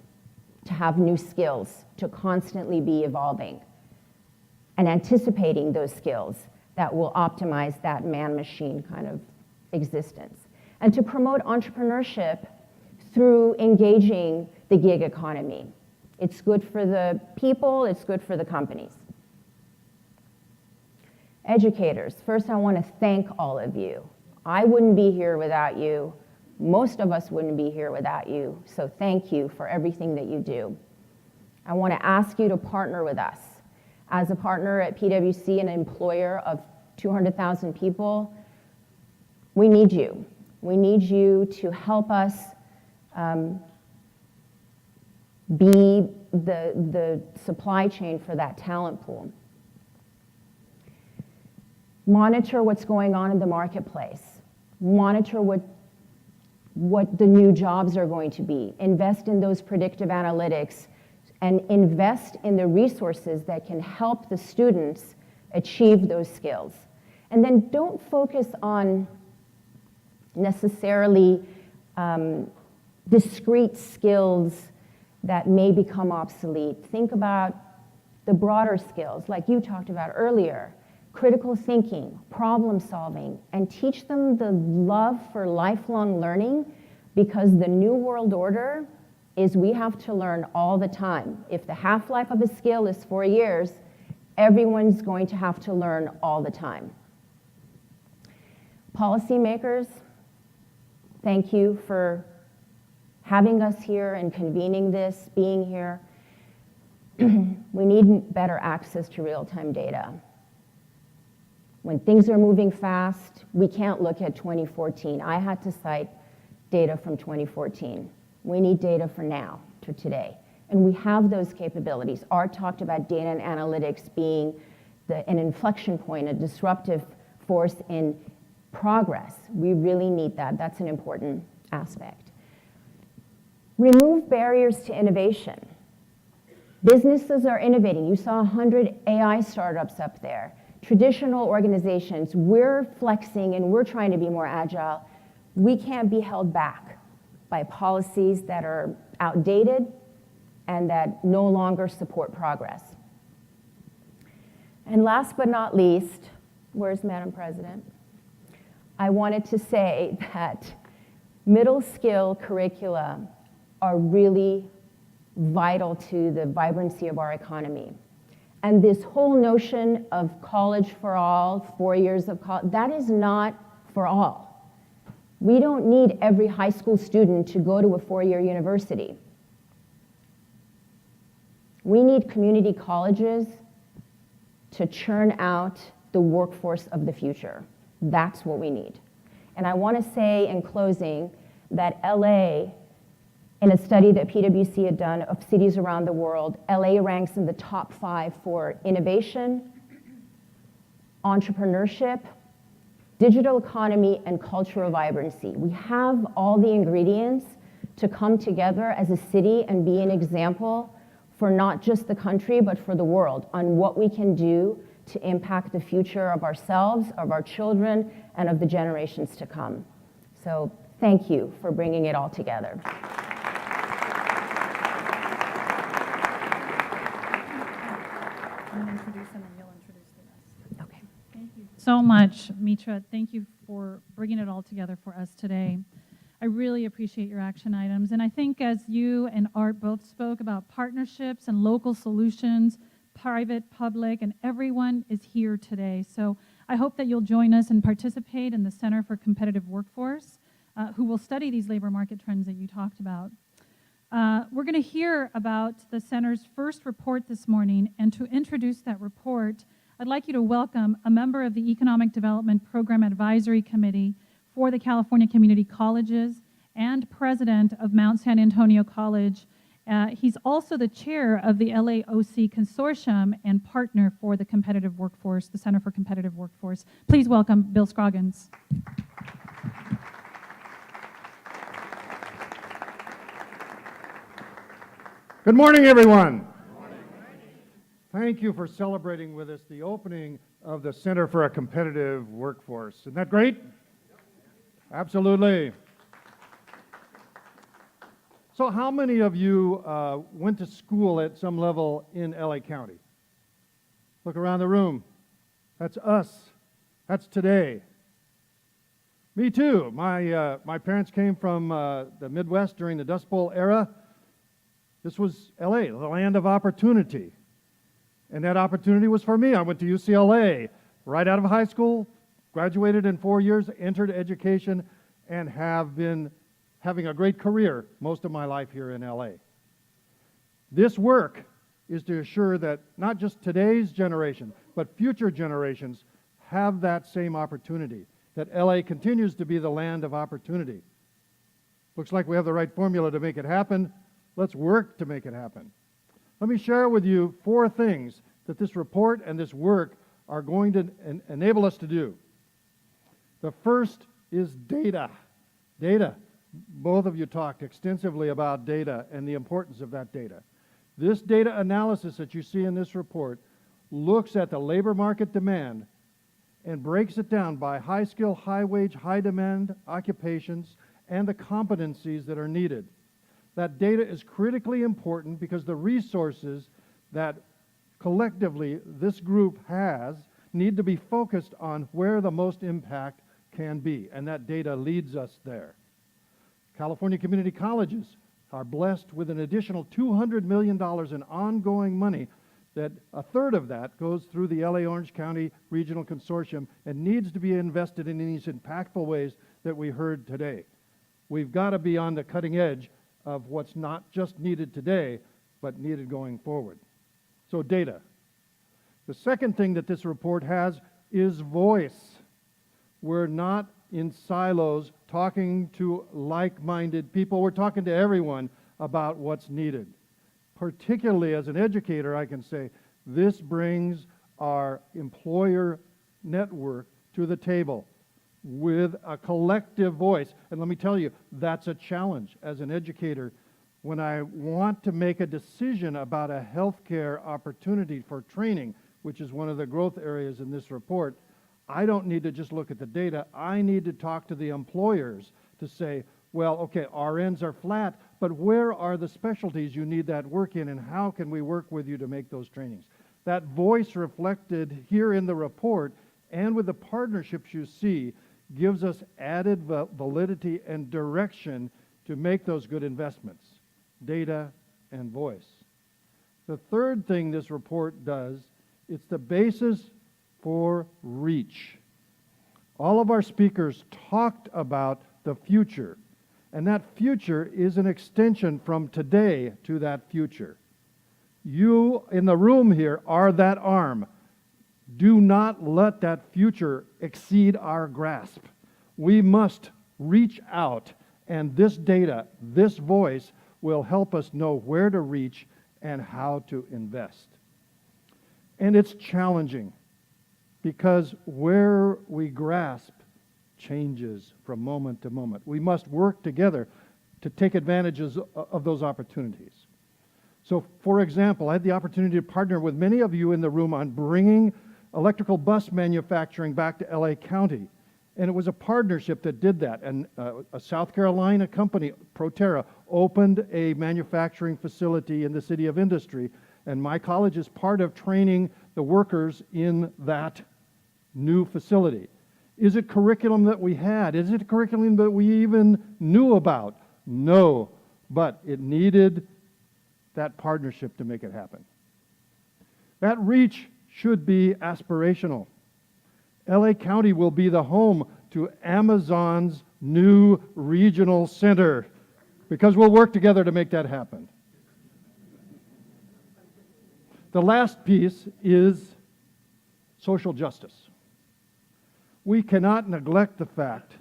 [SPEAKER 10] to have new skills, to constantly be evolving and anticipating those skills that will optimize that man-machine kind of existence. And to promote entrepreneurship through engaging the gig economy. It's good for the people, it's good for the companies. Educators, first I want to thank all of you. I wouldn't be here without you. Most of us wouldn't be here without you, so thank you for everything that you do. I want to ask you to partner with us. As a partner at PwC, an employer of 200,000 people, we need you. We need you to help us be the supply chain for that talent pool. Monitor what's going on in the marketplace. Monitor what the new jobs are going to be. Invest in those predictive analytics and invest in the resources that can help the students achieve those skills. And then don't focus on necessarily discrete skills that may become obsolete. Think about the broader skills, like you talked about earlier, critical thinking, problem solving, and teach them the love for lifelong learning, because the new world order is we have to learn all the time. If the half-life of a skill is 4 years, everyone's going to have to learn all the time. Policymakers, thank you for having us here and convening this, being here. We need better access to real-time data. When things are moving fast, we can't look at 2014. I had to cite data from 2014. We need data for now, to today. And we have those capabilities. Art talked about data and analytics being an inflection point, a disruptive force in progress. We really need that. That's an important aspect. Remove barriers to innovation. Businesses are innovating. You saw 100 AI startups up there. Traditional organizations, we're flexing and we're trying to be more agile. We can't be held back by policies that are outdated and that no longer support progress. And last but not least, where's Madam President? I wanted to say that middle skill curricula are really vital to the vibrancy of our economy. And this whole notion of college for all, 4 years of college, that is not for all. We don't need every high school student to go to a 4-year university. We need community colleges to churn out the workforce of the future. That's what we need. And I want to say in closing that LA, in a study that PwC had done of cities around the world, LA ranks in the top 5 for innovation, entrepreneurship, digital economy, and cultural vibrancy. We have all the ingredients to come together as a city and be an example for not just the country, but for the world on what we can do to impact the future of ourselves, of our children, and of the generations to come. So thank you for bringing it all together.
[SPEAKER 3] Okay. Thank you so much, Mitra. Thank you for bringing it all together for us today. I really appreciate your action items. And I think as you and Art both spoke about partnerships and local solutions, private, public, and everyone is here today. So I hope that you'll join us and participate in the Center for Competitive Workforce, who will study these labor market trends that you talked about. We're going to hear about the center's first report this morning, and to introduce that report, I'd like you to welcome a member of the Economic Development Program Advisory Committee for the California Community Colleges and president of Mount San Antonio College. He's also the chair of the LAOC Consortium and partner for the Competitive Workforce, the Center for Competitive Workforce. Please welcome Bill Scroggins.
[SPEAKER 11] Good morning, everyone. Thank you for celebrating with us the opening of the Center for a Competitive Workforce. Isn't that great? Absolutely. So how many of you went to school at some level in LA County? Look around the room. That's us. That's today. Me too. My parents came from the Midwest during the Dust Bowl era. This was LA, the land of opportunity. And that opportunity was for me. I went to UCLA right out of high school, graduated in 4 years, entered education, and have been having a great career most of my life here in LA. This work is to assure that not just today's generation, but future generations have that same opportunity, that LA continues to be the land of opportunity. Looks like we have the right formula to make it happen. Let's work to make it happen. Let me share with you 4 things that this report and this work are going to enable us to do. The first is data. Data. Both of you talked extensively about data and the importance of that data. This data analysis that you see in this report looks at the labor market demand and breaks it down by high skill, high wage, high demand occupations and the competencies that are needed. That data is critically important because the resources that collectively this group has need to be focused on where the most impact can be, and that data leads us there. California community colleges are blessed with an additional $200 million in ongoing money, that a third of that goes through the LA Orange County Regional Consortium and needs to be invested in these impactful ways that we heard today. We've got to be on the cutting edge of what's not just needed today, but needed going forward. So data. The second thing that this report has is voice. We're not in silos talking to like-minded people. We're talking to everyone about what's needed. Particularly as an educator, I can say this brings our employer network to the table with a collective voice. And let me tell you, that's a challenge as an educator. When I want to make a decision about a healthcare opportunity for training, which is one of the growth areas in this report, I don't need to just look at the data. I need to talk to the employers to say, well, okay, RNs are flat, but where are the specialties you need that work in, and how can we work with you to make those trainings? That voice reflected here in the report and with the partnerships you see gives us added validity and direction to make those good investments, data and voice. The third thing this report does, it's the basis for reach. All of our speakers talked about the future, and that future is an extension from today to that future. You in the room here are that arm. Do not let that future exceed our grasp. We must reach out, and this data, this voice, will help us know where to reach and how to invest. And it's challenging because where we grasp changes from moment to moment. We must work together to take advantages of those opportunities. So, for example, I had the opportunity to partner with many of you in the room on bringing electrical bus manufacturing back to LA County. And it was a partnership that did that. And a South Carolina company, Proterra, opened a manufacturing facility in the City of Industry. And my college is part of training the workers in that new facility. Is it curriculum that we had? Is it curriculum that we even knew about? No, but it needed that partnership to make it happen. That reach should be aspirational. LA County will be the home to Amazon's new regional center because we'll work together to make that happen. The last piece is social justice. We cannot neglect the fact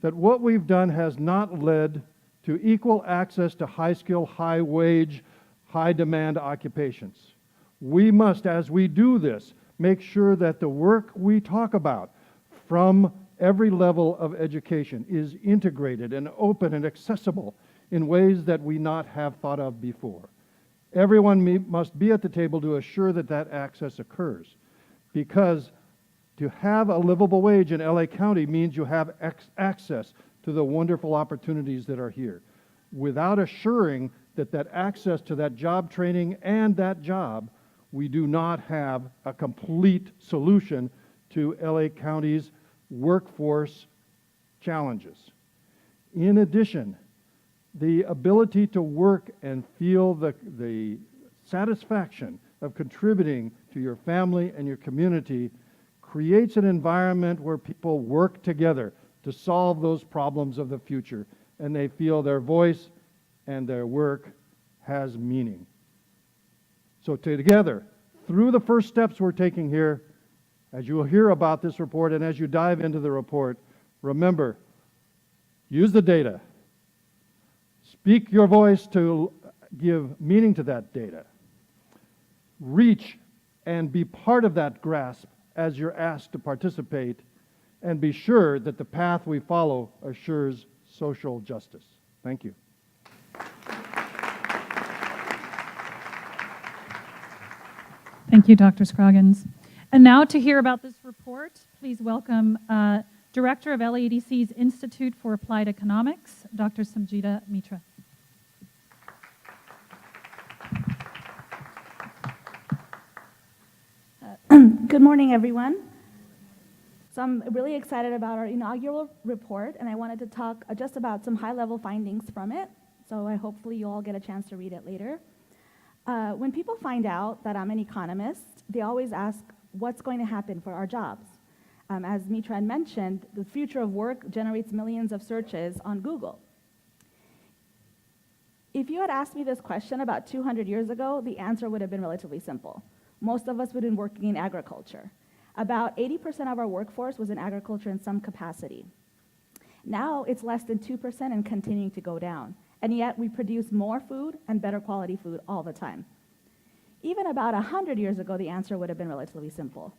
[SPEAKER 11] that what we've done has not led to equal access to high-skill, high-wage, high-demand occupations. We must, as we do this, make sure that the work we talk about from every level of education is integrated and open and accessible in ways that we not have thought of before. Everyone must be at the table to assure that that access occurs, because to have a livable wage in LA County means you have access to the wonderful opportunities that are here. Without assuring that that access to that job training and that job, we do not have a complete solution to LA County's workforce challenges. In addition, the ability to work and feel the satisfaction of contributing to your family and your community creates an environment where people work together to solve those problems of the future, and they feel their voice and their work has meaning. So together, through the first steps we're taking here, as you will hear about this report and as you dive into the report, remember, use the data. Speak your voice to give meaning to that data. Reach and be part of that grasp as you're asked to participate, and be sure that the path we follow assures social justice. Thank you.
[SPEAKER 3] Thank you, Dr. Scroggins. And now to hear about this report, please welcome Director of LADC's Institute for Applied Economics, Dr. Samjita Mitra.
[SPEAKER 12] Good morning, everyone. So I'm really excited about our inaugural report, and I wanted to talk just about some high-level findings from it. So hopefully you all get a chance to read it later. When people find out that I'm an economist, they always ask, what's going to happen for our jobs? As Mitra had mentioned, the future of work generates millions of searches on Google. If you had asked me this question about 200 years ago, the answer would have been relatively simple. Most of us would have been working in agriculture. About 80% of our workforce was in agriculture in some capacity. Now it's less than 2% and continuing to go down. And yet we produce more food and better quality food all the time. Even about 100 years ago, the answer would have been relatively simple.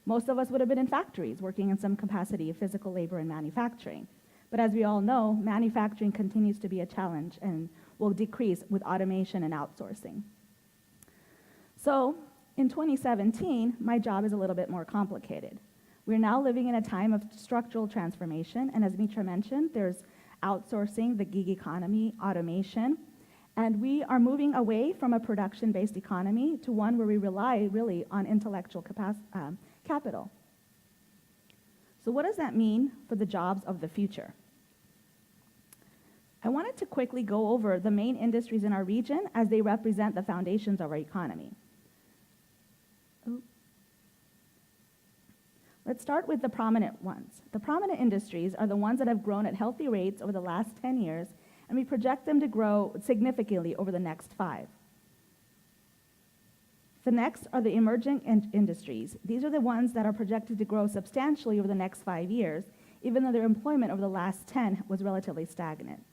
[SPEAKER 12] Most of us would have been in factories working in some capacity of physical labor and manufacturing. But as we all know, manufacturing continues to be a challenge and will decrease with automation and outsourcing. So in 2017, my job is a little bit more complicated. We're now living in a time of structural transformation, and as Mitra mentioned, there's outsourcing, the gig economy, automation, and we are moving away from a production-based economy to one where we rely really on intellectual capital. So what does that mean for the jobs of the future? I wanted to quickly go over the main industries in our region as they represent the foundations of our economy. Let's start with the prominent ones. The prominent industries are the ones that have grown at healthy rates over the last 10 years, and we project them to grow significantly over the next 5. The next are the emerging industries. These are the ones that are projected to grow substantially over the next 5 years, even though their employment over the last 10 was relatively stagnant.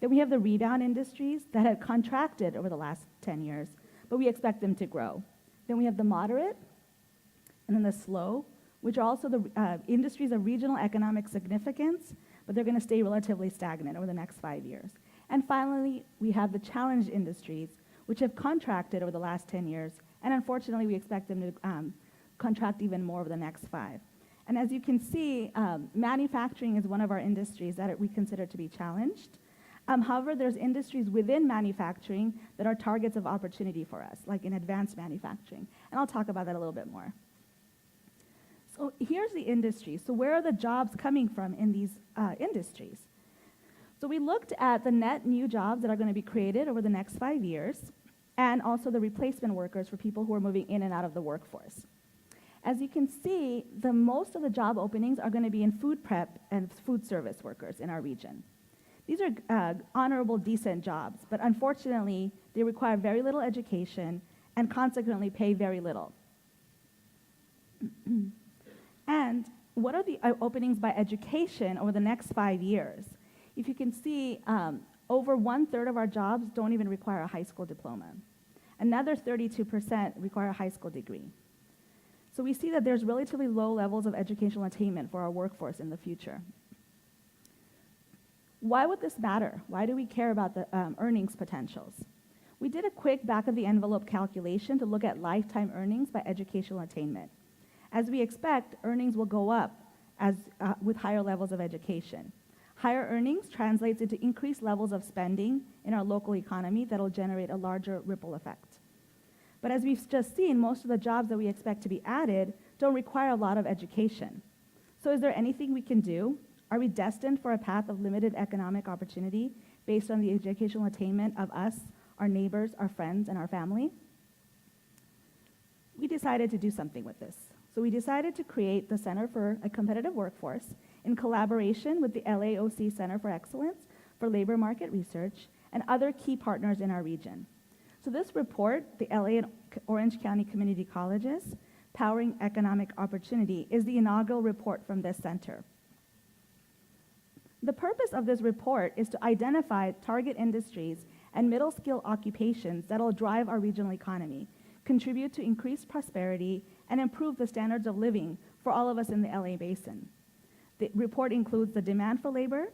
[SPEAKER 12] Then we have the rebound industries that have contracted over the last 10 years, but we expect them to grow. Then we have the moderate, and then the slow, which are also the industries of regional economic significance, but they're going to stay relatively stagnant over the next 5 years. And finally, we have the challenged industries, which have contracted over the last 10 years, and unfortunately, we expect them to contract even more over the next 5. And as you can see, manufacturing is one of our industries that we consider to be challenged. However, there's industries within manufacturing that are targets of opportunity for us, like in advanced manufacturing. And I'll talk about that a little bit more. So here's the industry. So where are the jobs coming from in these industries? So we looked at the net new jobs that are going to be created over the next 5 years, and also the replacement workers for people who are moving in and out of the workforce. As you can see, most of the job openings are going to be in food prep and food service workers in our region. These are honorable, decent jobs, but unfortunately, they require very little education and consequently pay very little. And what are the openings by education over the next 5 years? If you can see, over 1/3 of our jobs don't even require a high school diploma. Another 32% require a high school degree. So we see that there's relatively low levels of educational attainment for our workforce in the future. Why would this matter? Why do we care about the earnings potentials? We did a quick back-of-the-envelope calculation to look at lifetime earnings by educational attainment. As we expect, earnings will go up with higher levels of education. Higher earnings translates into increased levels of spending in our local economy that will generate a larger ripple effect. But as we've just seen, most of the jobs that we expect to be added don't require a lot of education. So is there anything we can do? Are we destined for a path of limited economic opportunity based on the educational attainment of us, our neighbors, our friends, and our family? We decided to do something with this. So we decided to create the Center for a Competitive Workforce in collaboration with the LAOC Center for Excellence for Labor Market Research and other key partners in our region. So this report, the LA and Orange County Community Colleges, Powering Economic Opportunity, is the inaugural report from this center. The purpose of this report is to identify target industries and middle skill occupations that will drive our regional economy, contribute to increased prosperity, and improve the standards of living for all of us in the LA Basin. The report includes the demand for labor,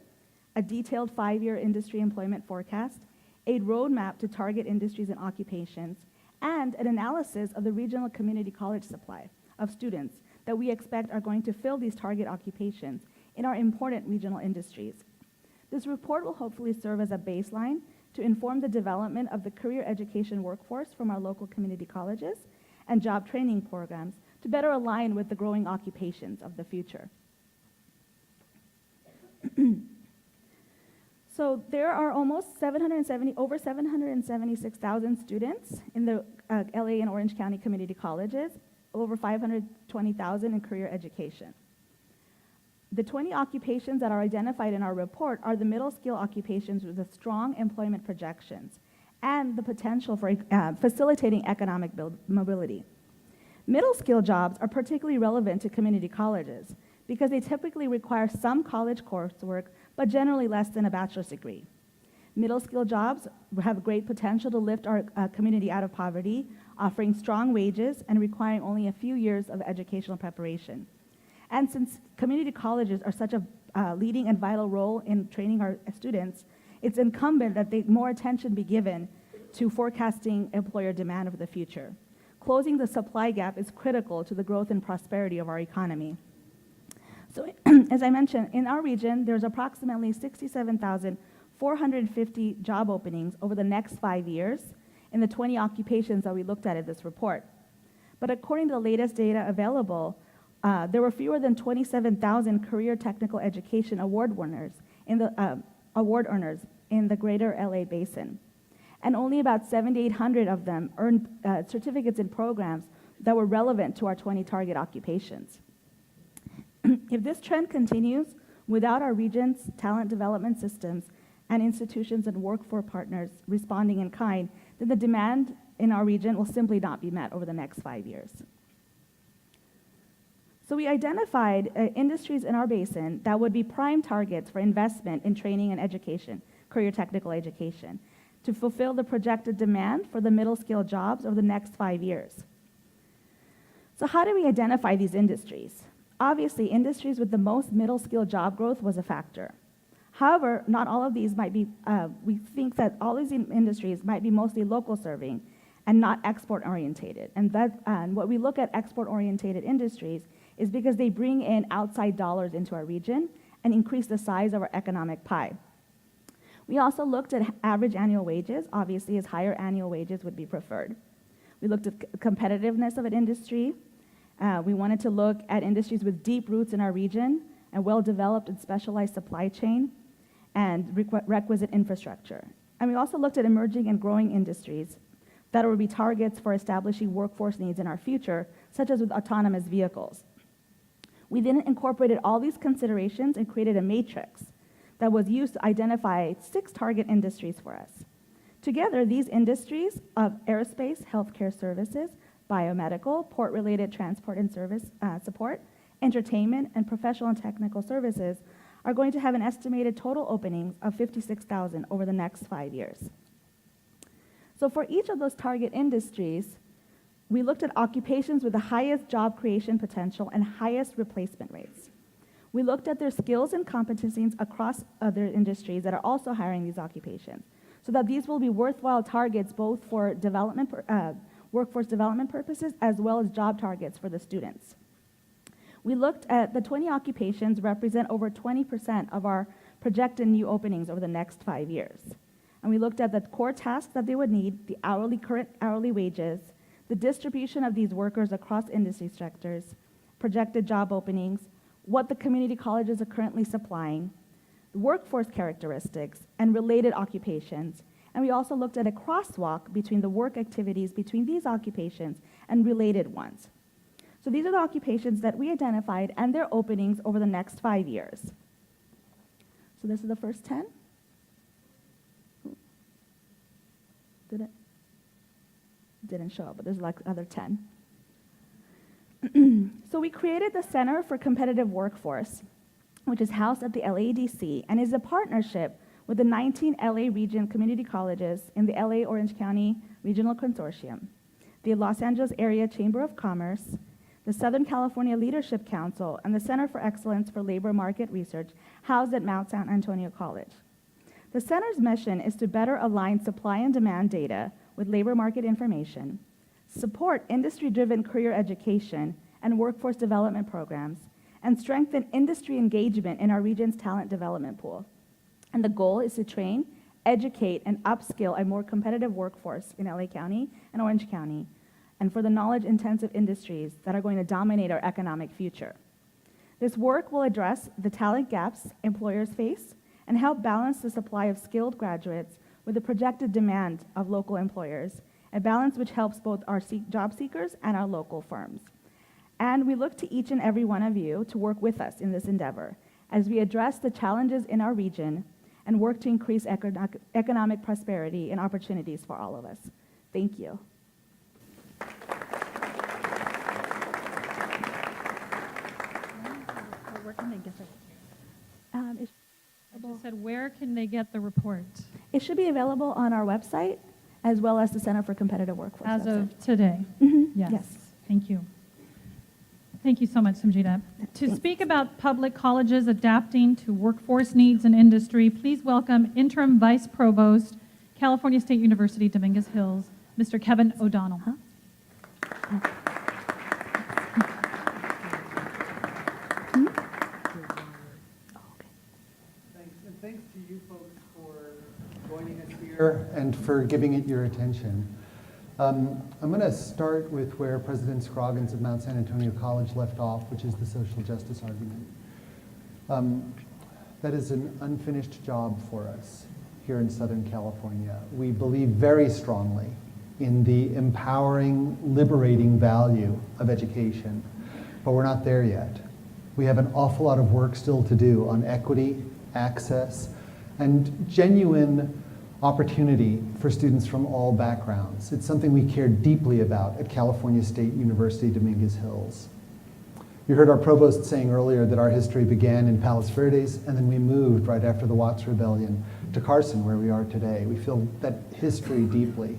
[SPEAKER 12] a detailed 5-year industry employment forecast, a roadmap to target industries and occupations, and an analysis of the regional community college supply of students that we expect are going to fill these target occupations in our important regional industries. This report will hopefully serve as a baseline to inform the development of the career education workforce from our local community colleges and job training programs to better align with the growing occupations of the future. So there are over 776,000 students in the LA and Orange County community colleges, over 520,000 in career education. The 20 occupations that are identified in our report are the middle skill occupations with the strong employment projections and the potential for facilitating economic mobility. Middle skill jobs are particularly relevant to community colleges because they typically require some college coursework, but generally less than a bachelor's degree. Middle skill jobs have great potential to lift our community out of poverty, offering strong wages and requiring only a few years of educational preparation. And since community colleges are such a leading and vital role in training our students, it's incumbent that more attention be given to forecasting employer demand of the future. Closing the supply gap is critical to the growth and prosperity of our economy. So, as I mentioned, in our region, there's approximately 67,450 job openings over the next 5 years in the 20 occupations that we looked at in this report. But according to the latest data available, there were fewer than 27,000 career technical education award earners in the greater LA basin. And only about 7,800 of them earned certificates in programs that were relevant to our 20 target occupations. If this trend continues, without our region's talent development systems and institutions and workforce partners responding in kind, then the demand in our region will simply not be met over the next 5 years. So we identified industries in our basin that would be prime targets for investment in training and education, career technical education, to fulfill the projected demand for the middle skill jobs over the next 5 years. So how do we identify these industries? Obviously, industries with the most middle skill job growth was a factor. However, not all of these might be, we think that all these industries might be mostly local serving and not export orientated. And what we look at export orientated industries is because they bring in outside dollars into our region and increase the size of our economic pie. We also looked at average annual wages, obviously as higher annual wages would be preferred. We looked at competitiveness of an industry. We wanted to look at industries with deep roots in our region and well-developed and specialized supply chain and requisite infrastructure. And we also looked at emerging and growing industries that would be targets for establishing workforce needs in our future, such as with autonomous vehicles. We then incorporated all these considerations and created a matrix that was used to identify 6 target industries for us. Together, these industries of aerospace, healthcare services, biomedical, port-related transport and service support, entertainment, and professional and technical services are going to have an estimated total openings of 56,000 over the next 5 years. So for each of those target industries, we looked at occupations with the highest job creation potential and highest replacement rates. We looked at their skills and competencies across other industries that are also hiring these occupations, so that these will be worthwhile targets both for development, workforce development purposes as well as job targets for the students. We looked at the 20 occupations represent over 20% of our projected new openings over the next 5 years. And we looked at the core tasks that they would need, the current hourly wages, the distribution of these workers across industry sectors, projected job openings, what the community colleges are currently supplying, the workforce characteristics, and related occupations. And we also looked at a crosswalk between the work activities between these occupations and related ones. So these are the occupations that we identified and their openings over the next 5 years. So this is the first 10. Did it? Didn't show up, but there's like other 10. So we created the Center for Competitive Workforce, which is housed at the LADC and is a partnership with the 19 LA region community colleges in the LA Orange County Regional Consortium, the Los Angeles Area Chamber of Commerce, the Southern California Leadership Council, and the Center for Excellence for Labor Market Research, housed at Mount San Antonio College. The center's mission is to better align supply and demand data with labor market information, support industry-driven career education and workforce development programs, and strengthen industry engagement in our region's talent development pool. And the goal is to train, educate, and upskill a more competitive workforce in LA County and Orange County, and for the knowledge-intensive industries that are going to dominate our economic future. This work will address the talent gaps employers face and help balance the supply of skilled graduates with the projected demand of local employers, a balance which helps both our job seekers and our local firms. And we look to each and every one of you to work with us in this endeavor as we address the challenges in our region and work to increase economic prosperity and opportunities for all of us. Thank you.
[SPEAKER 3] Where can they get the,
[SPEAKER 12] It,
[SPEAKER 3] I just said, where can they get the report?
[SPEAKER 12] it should be available on our website as well as the Center for Competitive Workforce
[SPEAKER 3] As
[SPEAKER 12] website.
[SPEAKER 3] of today?
[SPEAKER 12] Yes.
[SPEAKER 3] Thank you. Thank you so much, Samjita. To speak about public colleges adapting to workforce needs and industry, please welcome Interim Vice Provost, California State University, Dominguez Hills, Mr. Kevin O'Donnell.
[SPEAKER 13] Thanks to you folks for joining us here and for giving it your attention. I'm going to start with where President Scroggins of Mount San Antonio College left off, which is the social justice argument. That is an unfinished job for us here in Southern California. We believe very strongly in the empowering, liberating value of education, but we're not there yet. We have an awful lot of work still to do on equity, access, and genuine opportunity for students from all backgrounds. It's something we care deeply about at California State University, Dominguez Hills. You heard our provost saying earlier that our history began in Palos Verdes, and then we moved right after the Watts Rebellion to Carson, where we are today. We feel that history deeply.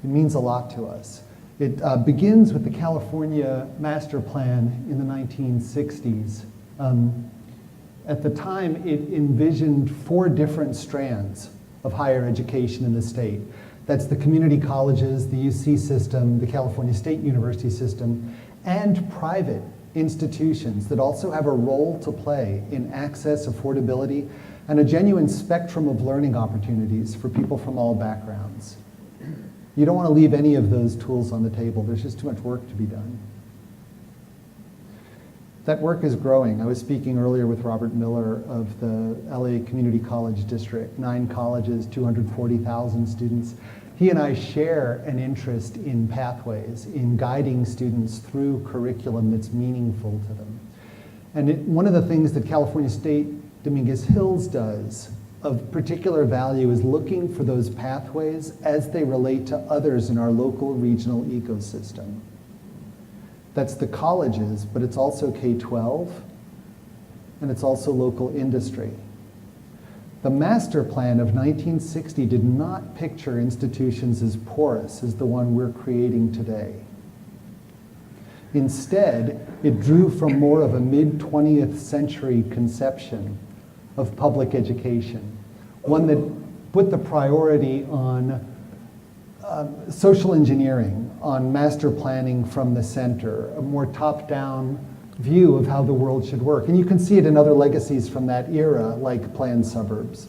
[SPEAKER 13] It means a lot to us. It begins with the California Master Plan in the 1960s. At the time, it envisioned 4 different strands of higher education in the state. That's the community colleges, the UC system, the California State University system, and private institutions that also have a role to play in access, affordability, and a genuine spectrum of learning opportunities for people from all backgrounds. You don't want to leave any of those tools on the table. There's just too much work to be done. That work is growing. I was speaking earlier with Robert Miller of the LA Community College District, 9 colleges, 240,000 students. He and I share an interest in pathways, in guiding students through curriculum that's meaningful to them. And one of the things that California State Dominguez Hills does of particular value is looking for those pathways as they relate to others in our local regional ecosystem. That's the colleges, but it's also K-12, and it's also local industry. The master plan of 1960 did not picture institutions as porous as the one we're creating today. Instead, it drew from more of a mid-20th century conception of public education, one that put the priority on social engineering, on master planning from the center, a more top-down view of how the world should work. And you can see it in other legacies from that era, like planned suburbs.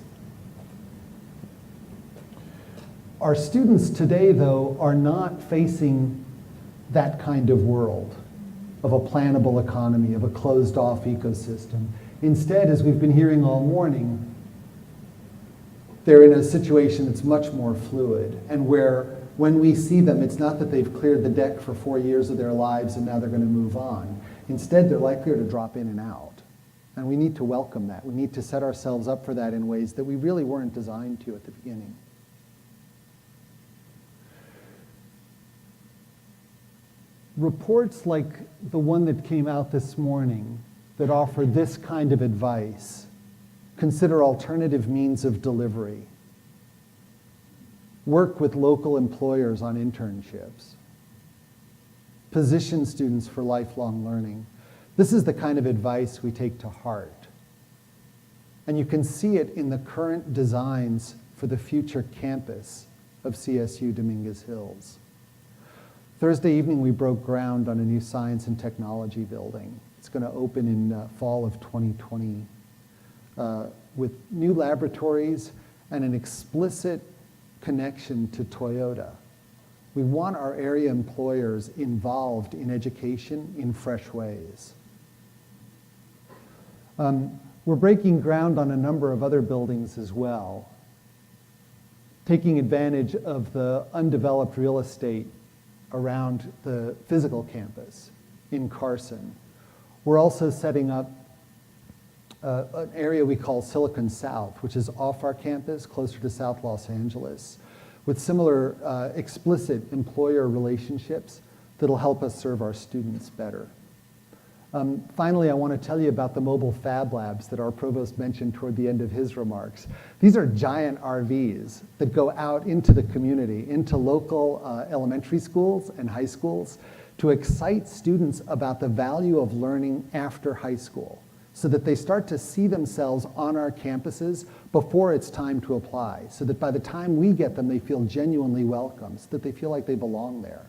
[SPEAKER 13] Our students today, though, are not facing that kind of world, of a plannable economy, of a closed-off ecosystem. Instead, as we've been hearing all morning, they're in a situation that's much more fluid, and where when we see them, it's not that they've cleared the deck for 4 years of their lives and now they're going to move on. Instead, they're likelier to drop in and out. And we need to welcome that. We need to set ourselves up for that in ways that we really weren't designed to at the beginning. Reports like the one that came out this morning that offer this kind of advice consider alternative means of delivery. Work with local employers on internships. Position students for lifelong learning. This is the kind of advice we take to heart. And you can see it in the current designs for the future campus of CSU Dominguez Hills. Thursday evening, we broke ground on a new science and technology building. It's going to open in fall of 2020 with new laboratories and an explicit connection to Toyota. We want our area employers involved in education in fresh ways. We're breaking ground on a number of other buildings as well, taking advantage of the undeveloped real estate around the physical campus in Carson. We're also setting up an area we call Silicon South, which is off our campus, closer to South Los Angeles, with similar explicit employer relationships that'll help us serve our students better. Finally, I want to tell you about the mobile fab labs that our provost mentioned toward the end of his remarks. These are giant RVs that go out into the community, into local elementary schools and high schools, to excite students about the value of learning after high school, so that they start to see themselves on our campuses before it's time to apply, so that by the time we get them, they feel genuinely welcome, so that they feel like they belong there.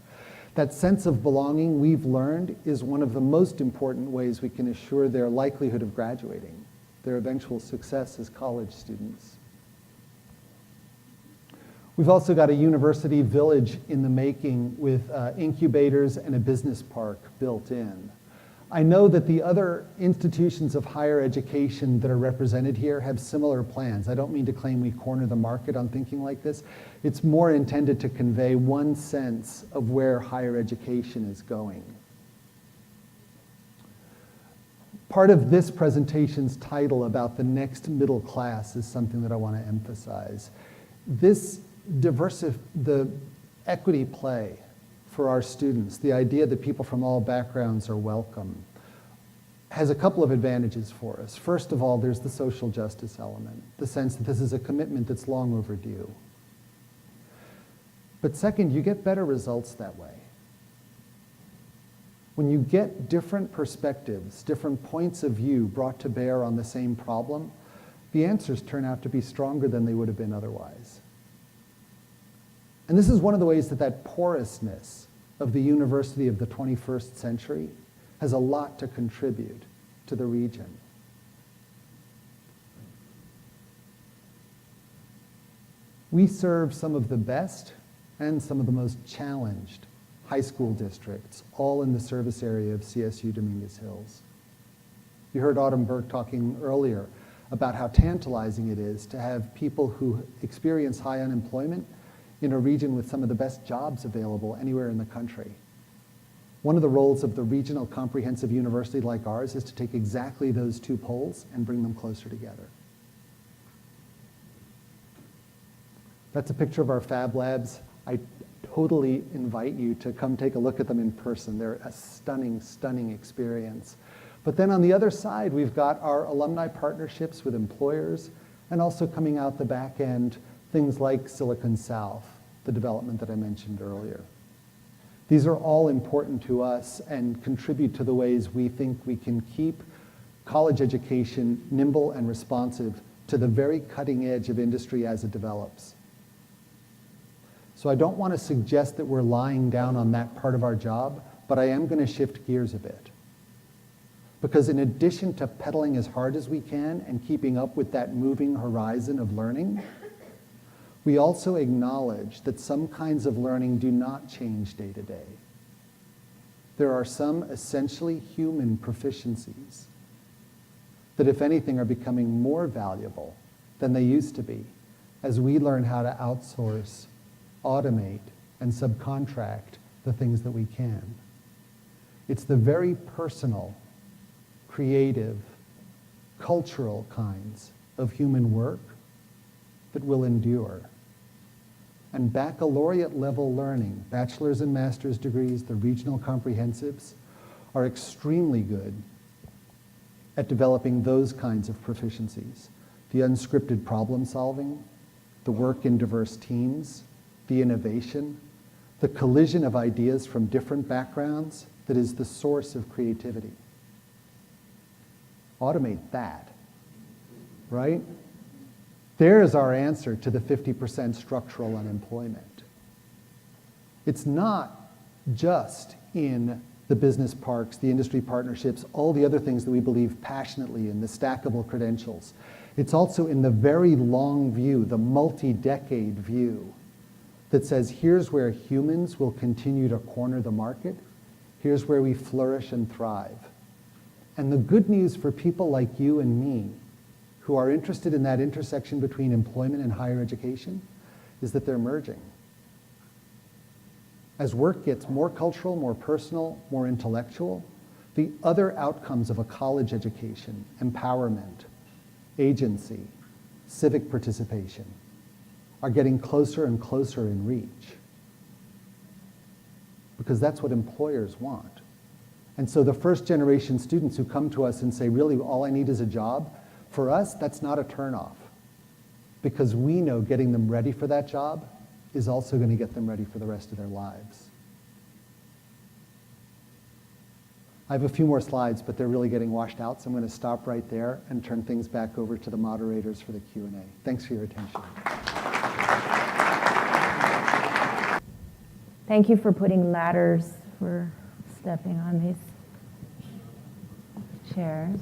[SPEAKER 13] That sense of belonging, we've learned, is one of the most important ways we can assure their likelihood of graduating, their eventual success as college students. We've also got a university village in the making with incubators and a business park built in. I know that the other institutions of higher education that are represented here have similar plans. I don't mean to claim we corner the market on thinking like this. It's more intended to convey one sense of where higher education is going. Part of this presentation's title about the next middle class is something that I want to emphasize. The equity play for our students, the idea that people from all backgrounds are welcome, has a couple of advantages for us. First of all, there's the social justice element, the sense that this is a commitment that's long overdue. But second, you get better results that way. When you get different perspectives, different points of view brought to bear on the same problem, the answers turn out to be stronger than they would have been otherwise. And this is one of the ways that porousness of the university of the 21st century has a lot to contribute to the region. We serve some of the best and some of the most challenged high school districts, all in the service area of CSU Dominguez Hills. You heard Autumn Burke talking earlier about how tantalizing it is to have people who experience high unemployment in a region with some of the best jobs available anywhere in the country. One of the roles of the regional comprehensive university like ours is to take exactly those two poles and bring them closer together. That's a picture of our Fab Labs. I totally invite you to come take a look at them in person. They're a stunning, stunning experience. But then on the other side, we've got our alumni partnerships with employers, and also coming out the back end, things like Silicon South, the development that I mentioned earlier. These are all important to us and contribute to the ways we think we can keep college education nimble and responsive to the very cutting edge of industry as it develops. So I don't want to suggest that we're lying down on that part of our job, but I am going to shift gears a bit. Because in addition to pedaling as hard as we can and keeping up with that moving horizon of learning, we also acknowledge that some kinds of learning do not change day to day. There are some essentially human proficiencies that, if anything, are becoming more valuable than they used to be as we learn how to outsource, automate, and subcontract the things that we can. It's the very personal, creative, cultural kinds of human work that will endure. And baccalaureate level learning, bachelor's and master's degrees, the regional comprehensives, are extremely good at developing those kinds of proficiencies. The unscripted problem solving, the work in diverse teams, the innovation, the collision of ideas from different backgrounds that is the source of creativity. Automate that, right? There's our answer to the 50% structural unemployment. It's not just in the business parks, the industry partnerships, all the other things that we believe passionately in, the stackable credentials. It's also in the very long view, the multi-decade view that says, here's where humans will continue to corner the market. Here's where we flourish and thrive. And the good news for people like you and me, who are interested in that intersection between employment and higher education, is that they're merging. As work gets more cultural, more personal, more intellectual, the other outcomes of a college education, empowerment, agency, civic participation, are getting closer and closer in reach. Because that's what employers want. And so the first generation students who come to us and say, really, all I need is a job, for us, that's not a turnoff. Because we know getting them ready for that job is also going to get them ready for the rest of their lives. I have a few more slides, but they're really getting washed out, so I'm going to stop right there and turn things back over to the moderators for the Q&A. Thanks for your attention.
[SPEAKER 10] Thank you for putting ladders for stepping on these chairs.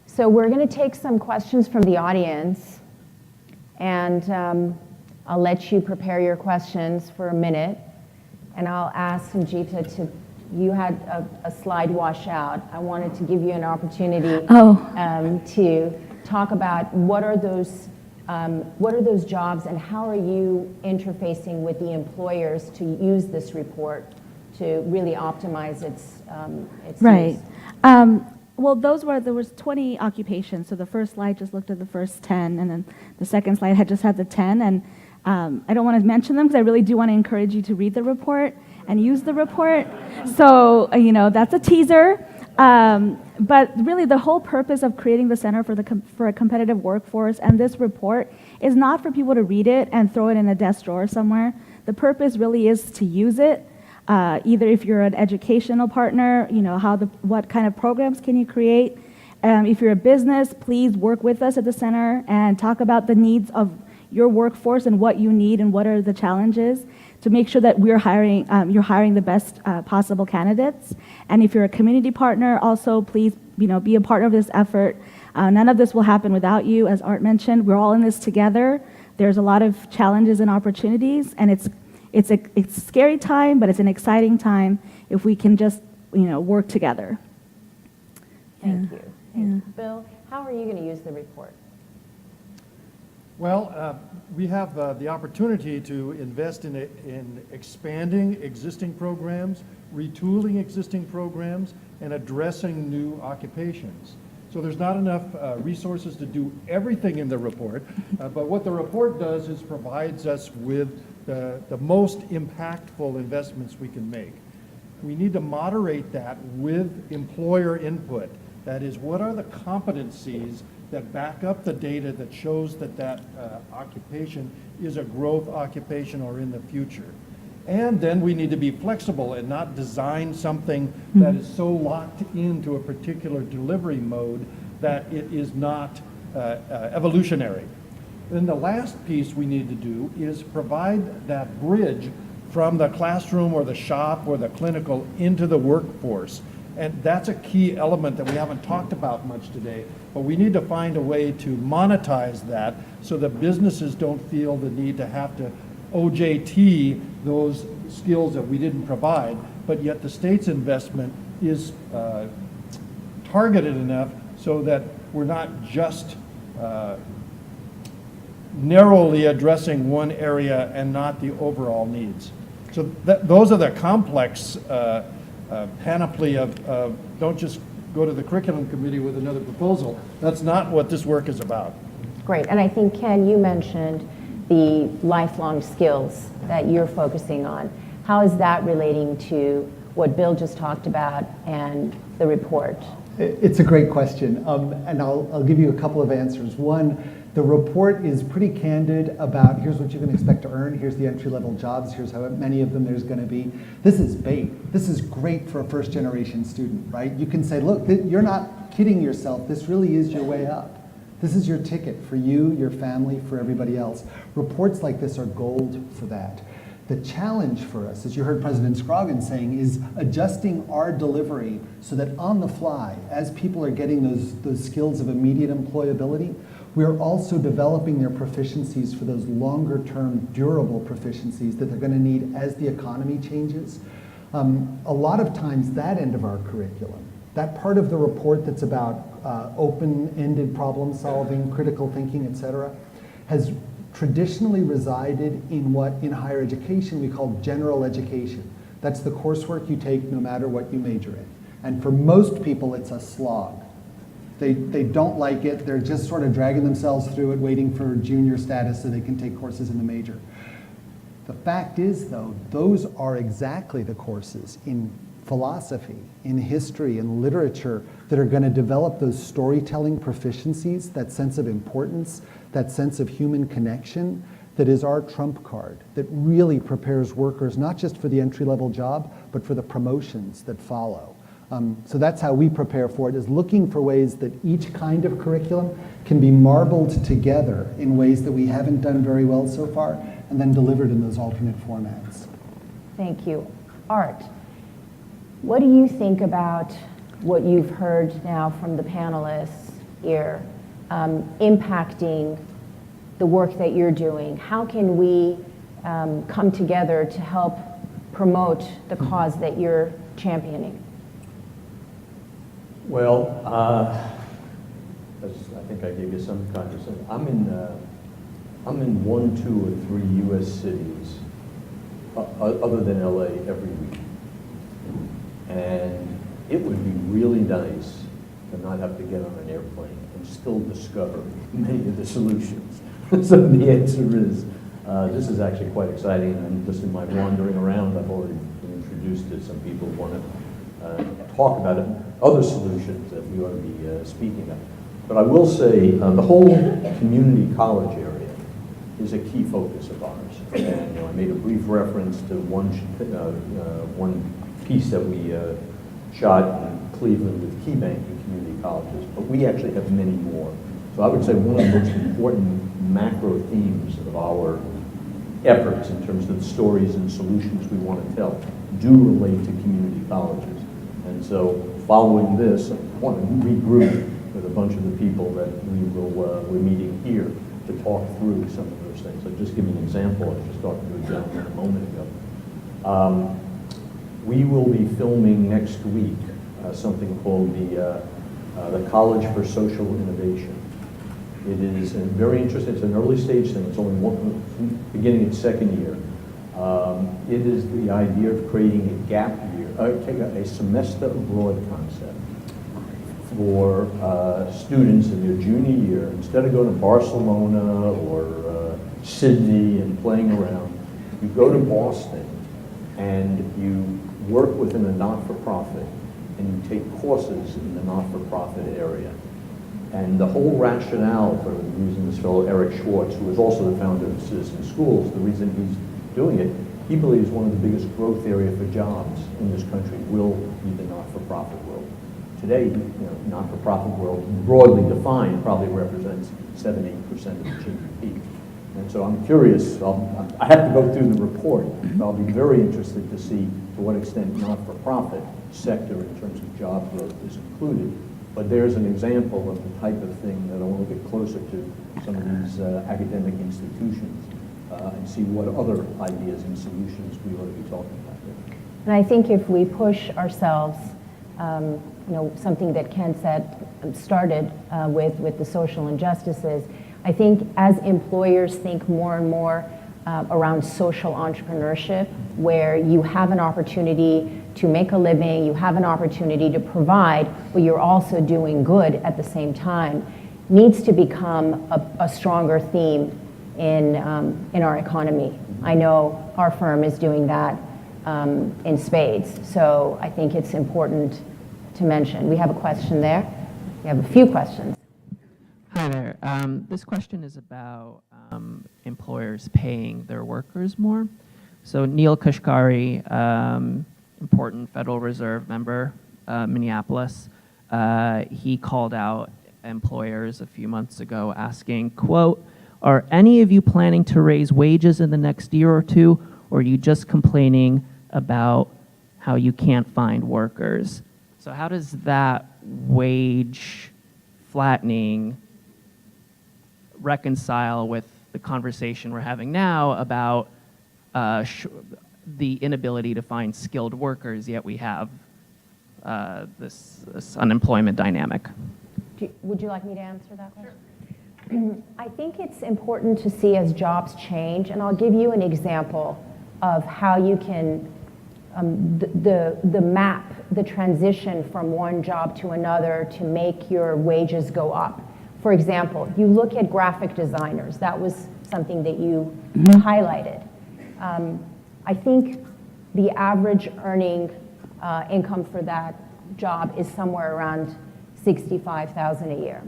[SPEAKER 10] So we're going to take some questions from the audience, and I'll let you prepare your questions for a minute, and I'll ask Sanjita to, you had a slide wash out. I wanted to give you an opportunity to talk about what are those jobs and how are you interfacing with the employers to use this report to really optimize its
[SPEAKER 12] right.
[SPEAKER 10] use?
[SPEAKER 12] Well, there was 20 occupations. So the first slide just looked at the first 10, and then the second slide had just had the 10. And I don't want to mention them because I really do want to encourage you to read the report and use the report. So, that's a teaser. But really, the whole purpose of creating the Center for a Competitive Workforce and this report is not for people to read it and throw it in a desk drawer somewhere. The purpose really is to use it. Either if you're an educational partner, what kind of programs can you create? If you're a business, please work with us at the center and talk about the needs of your workforce and what you need and what are the challenges to make sure that you're hiring the best possible candidates. And if you're a community partner, also please, be a part of this effort. None of this will happen without you. As Art mentioned, we're all in this together. There's a lot of challenges and opportunities, and it's a scary time, but it's an exciting time if we can just, work together.
[SPEAKER 10] Thank you. Yeah. Bill, how are you going to use the report?
[SPEAKER 11] Well, we have the opportunity to invest in expanding existing programs, retooling existing programs, and addressing new occupations. So there's not enough resources to do everything in the report, but what the report does is provides us with the most impactful investments we can make. We need to moderate that with employer input. That is, what are the competencies that back up the data that shows that occupation is a growth occupation or in the future. And then we need to be flexible and not design something that is so locked into a particular delivery mode that it is not evolutionary. Then the last piece we need to do is provide that bridge from the classroom or the shop or the clinical into the workforce. And that's a key element that we haven't talked about much today, but we need to find a way to monetize that so that businesses don't feel the need to have to OJT those skills that we didn't provide, but yet the state's investment is targeted enough so that we're not just narrowly addressing one area and not the overall needs. So those are the complex panoply of don't just go to the curriculum committee with another proposal. That's not what this work is about.
[SPEAKER 10] Great, and I think, Ken, you mentioned the lifelong skills that you're focusing on. How is that relating to what Bill just talked about and the report?
[SPEAKER 13] It's a great question, and I'll give you a couple of answers. One, the report is pretty candid about here's what you can expect to earn, here's the entry-level jobs, here's how many of them there's going to be. This is bait. This is great for a first-generation student, right? You can say, look, you're not kidding yourself. This really is your way up. This is your ticket for you, your family, for everybody else. Reports like this are gold for that. The challenge for us, as you heard President Scroggins saying, is adjusting our delivery so that on the fly, as people are getting those skills of immediate employability, we're also developing their proficiencies for those longer-term, durable proficiencies that they're going to need as the economy changes. A lot of times, that end of our curriculum, that part of the report that's about open-ended problem solving, critical thinking, et cetera, has traditionally resided in what in higher education we call general education. That's the coursework you take no matter what you major in. And for most people, it's a slog. They don't like it. They're just sort of dragging themselves through it, waiting for junior status so they can take courses in the major. The fact is, though, those are exactly the courses in philosophy, in history, in literature that are going to develop those storytelling proficiencies, that sense of importance, that sense of human connection that is our trump card, that really prepares workers not just for the entry-level job, but for the promotions that follow. So that's how we prepare for it, is looking for ways that each kind of curriculum can be marbled together in ways that we haven't done very well so far, and then delivered in those alternate formats.
[SPEAKER 10] Thank you. Art, what do you think about what you've heard now from the panelists here impacting the work that you're doing? How can we come together to help promote the cause that you're championing?
[SPEAKER 9] Well, as I think I gave you some kind of sense. I'm in 1, 2, or 3 U.S. cities, other than LA, every week. And it would be really nice to not have to get on an airplane and still discover many of the solutions. So the answer is, this is actually quite exciting. And just in my wandering around, I've already been introduced to some people who want to talk about it, other solutions that we ought to be speaking of. But I will say the whole community college area is a key focus of ours. And I made a brief reference to one piece that we shot in Cleveland with KeyBank and community colleges, but we actually have many more. So I would say one of the most important macro themes of our efforts in terms of the stories and solutions we want to tell do relate to community colleges. And so following this, I want to regroup with a bunch of the people that we're meeting here to talk through some of those things. I'll just give you an example. I was just talking to a gentleman a moment ago. We will be filming next week something called the College for Social Innovation. It is very interesting. It's an early stage thing. It's only beginning its second year. It is the idea of creating a gap year, a semester abroad concept for students in their junior year. Instead of going to Barcelona or Sydney and playing around, you go to Boston and you work within a not-for-profit and you take courses in the not-for-profit area. And the whole rationale for the reason this fellow Eric Schwartz, who is also the founder of Citizen Schools, the reason he's doing it, he believes one of the biggest growth area for jobs in this country will be the not-for-profit world. Today, not-for-profit world, broadly defined, probably represents 7-8% of the GDP. And so I'm curious, I have to go through the report, but I'll be very interested to see to what extent not-for-profit sector in terms of job growth is included. But there's an example of the type of thing that I want to get closer to some of these academic institutions and see what other ideas and solutions we ought to be talking about there.
[SPEAKER 10] And I think if we push ourselves, something that Ken started with the social injustices, I think as employers think more and more around social entrepreneurship, where you have an opportunity to make a living, you have an opportunity to provide, but you're also doing good at the same time, needs to become a stronger theme in our economy. I know our firm is doing that in spades, so I think it's important to mention. We have a question there. We have a few questions.
[SPEAKER 14] Hi there. This question is about employers paying their workers more. So Neil Kashkari, important Federal Reserve member, Minneapolis, he called out employers a few months ago asking, quote, "Are any of you planning to raise wages in the next year or two, or are you just complaining about how you can't find workers?" So how does that wage flattening reconcile with the conversation we're having now about the inability to find skilled workers, yet we have this unemployment dynamic?
[SPEAKER 10] Would you like me to answer that question? Sure. I think it's important to see as jobs change, and I'll give you an example of how you can, the the transition from one job to another to make your wages go up. For example, you look at graphic designers. That was something that you highlighted. I think the average earning income for that job is somewhere around $65,000 a year.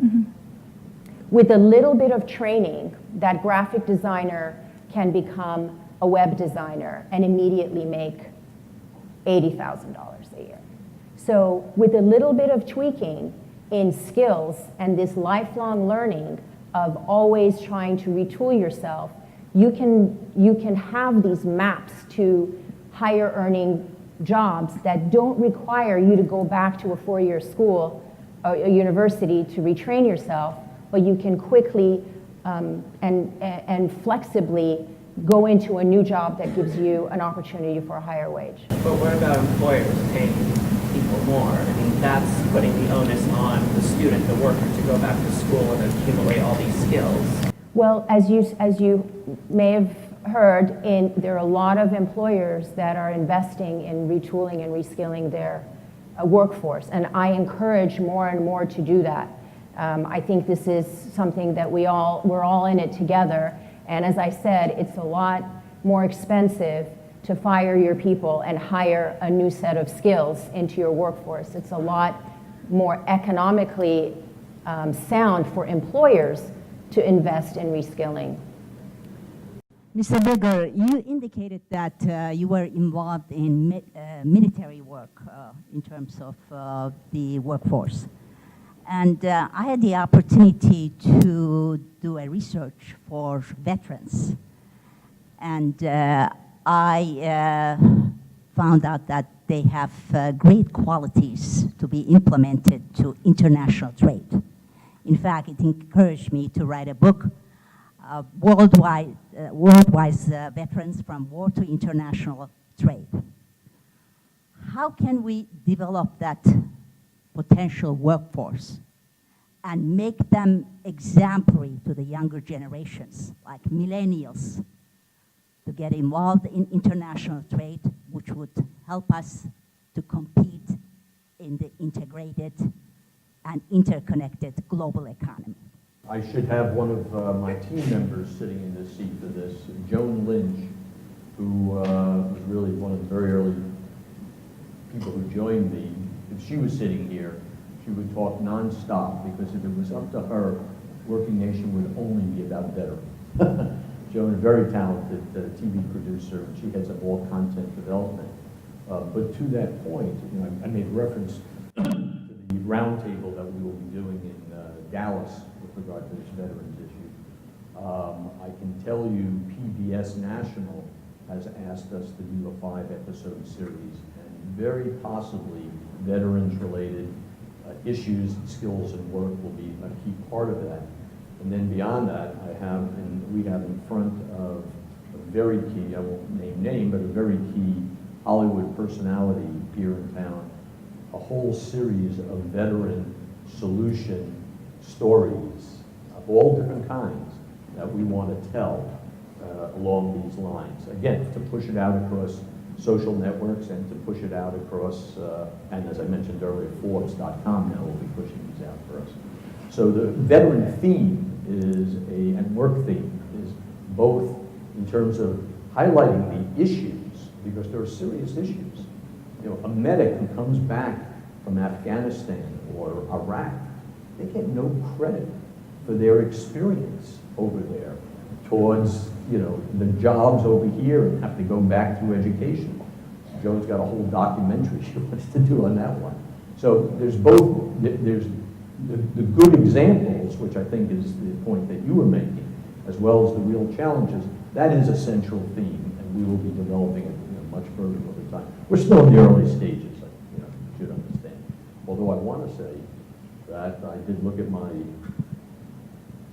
[SPEAKER 10] With a little bit of training, that graphic designer can become a web designer and immediately make $80,000 a year. So with a little bit of tweaking in skills and this lifelong learning of always trying to retool yourself, you can have these maps to higher earning jobs that don't require you to go back to a 4-year school or a university to retrain yourself, but you can quickly and flexibly go into a new job that gives you an opportunity for a higher wage.
[SPEAKER 15] But what about employers paying people more? I mean, that's putting the onus on the student, the worker, to go back to school and accumulate all these skills.
[SPEAKER 10] Well, as you may have heard, there are a lot of employers that are investing in retooling and reskilling their workforce, and I encourage more and more to do that. I think this is something that we're all in it together, and as I said, it's a lot more expensive to fire your people and hire a new set of skills into your workforce. It's a lot more economically sound for employers to invest in reskilling.
[SPEAKER 16] Mr. Berger, you indicated that you were involved in military work in terms of the workforce. And I had the opportunity to do a research for veterans. And I found out that they have great qualities to be implemented to international trade. In fact, it encouraged me to write a book, Worldwide Veterans from War to International Trade. How can we develop that potential workforce and make them exemplary to the younger generations, like millennials, to get involved in international trade, which would help us to compete in the integrated and interconnected global economy?
[SPEAKER 9] I should have one of my team members sitting in this seat for this, Joan Lynch, who was really one of the very early people who joined me. If she was sitting here, she would talk nonstop, because if it was up to her, Working Nation would only be about veterans. Joan, a very talented TV producer, and she heads up all content development. But to that point, I made reference to the roundtable that we will be doing in Dallas with regard to this veterans issue. I can tell you PBS National has asked us to do a 5-episode series, and very possibly veterans-related issues, skills, and work will be a key part of that. And then beyond that, we have in front of a very key, I won't name, but a very key Hollywood personality here in town, a whole series of veteran solution stories of all different kinds that we want to tell along these lines. Again, to push it out across social networks and to push it out across, and as I mentioned earlier, Forbes.com now will be pushing these out for us. So the veteran theme and work theme is both in terms of highlighting the issues, because there are serious issues. A medic who comes back from Afghanistan or Iraq, they get no credit for their experience over there towards, the jobs over here, and have to go back to education. Joan's got a whole documentary she wants to do on that one. So there's the good examples, which I think is the point that you were making, as well as the real challenges. That is a central theme, and we will be developing it much further over time. We're still in the early stages, you should understand. Although I want to say that I did look at my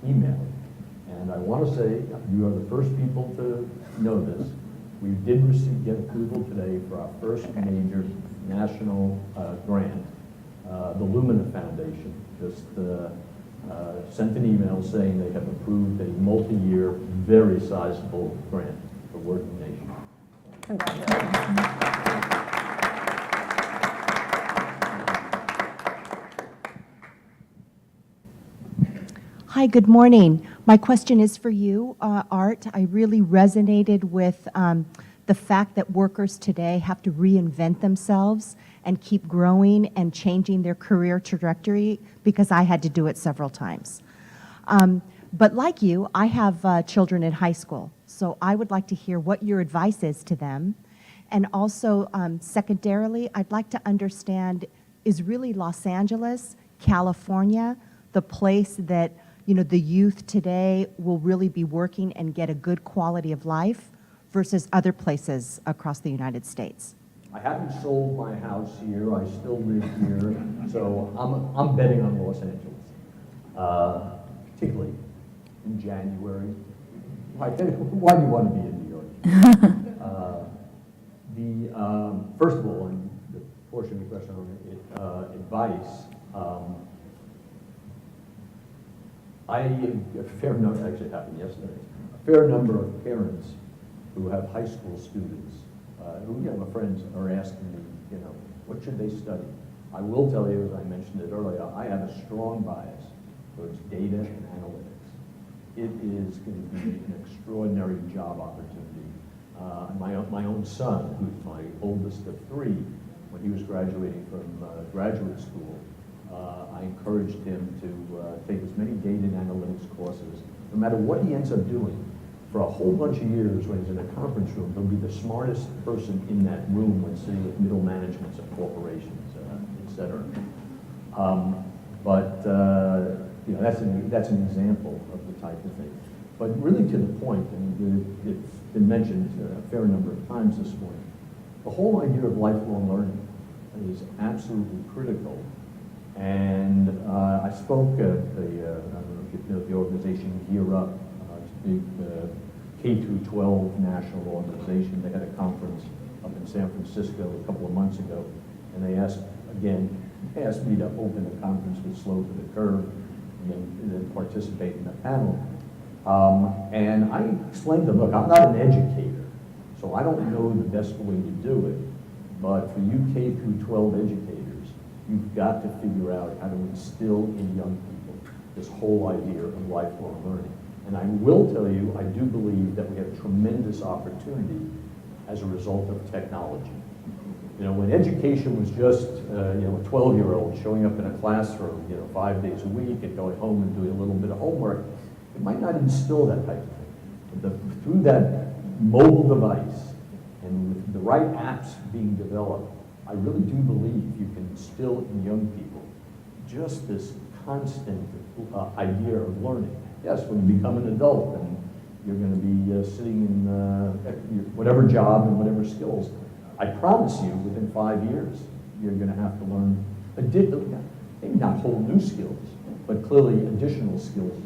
[SPEAKER 9] email, and I want to say you are the first people to know this. We did get approval today for our first major national grant. The Lumina Foundation just sent an email saying they have approved a multi-year, very sizable grant for Working Nation.
[SPEAKER 10] Congratulations.
[SPEAKER 17] Hi, good morning. My question is for you, Art. I really resonated with the fact that workers today have to reinvent themselves and keep growing and changing their career trajectory, because I had to do it several times. But like you, I have children in high school, so I would like to hear what your advice is to them. And also, secondarily, I'd like to understand, is really Los Angeles, California, the place that the youth today will really be working and get a good quality of life versus other places across the United States?
[SPEAKER 9] I haven't sold my house here. I still live here, so I'm betting on Los Angeles, particularly in January. Why do you want to be in New York? First of all, and the portion of the question on advice. A fair number, actually it happened yesterday, a fair number of parents who have high school students, who, my friends are asking me, what should they study? I will tell you, as I mentioned it earlier, I have a strong bias towards data and analytics. It is going to be an extraordinary job opportunity. My own son, who's my oldest of three, when he was graduating from graduate school, I encouraged him to take as many data and analytics courses, no matter what he ends up doing. For a whole bunch of years, when he's in a conference room, he'll be the smartest person in that room when sitting with middle managements of corporations, et cetera. That's an example of the type of thing. But really to the point, and it's been mentioned a fair number of times this morning, the whole idea of lifelong learning is absolutely critical. And I spoke at I don't know if you know the organization Gear Up, it's a big K-12 national organization. They had a conference up in San Francisco a couple of months ago, and they asked me to open a conference with Slow to the Curve and then participate in a panel. And I explained to them, look, I'm not an educator, so I don't know the best way to do it, but for you K-12 educators, you've got to figure out how to instill in young people this whole idea of lifelong learning. And I will tell you, I do believe that we have a tremendous opportunity as a result of technology. When education was just, a 12-year-old showing up in a classroom, 5 days a week and going home and doing a little bit of homework, it might not instill that type of thing. But through that mobile device and with the right apps being developed, I really do believe you can instill in young people just this constant idea of learning. Yes, when you become an adult and you're going to be sitting in whatever job and whatever skills, I promise you within 5 years you're going to have to learn maybe not whole new skills, but clearly additional skills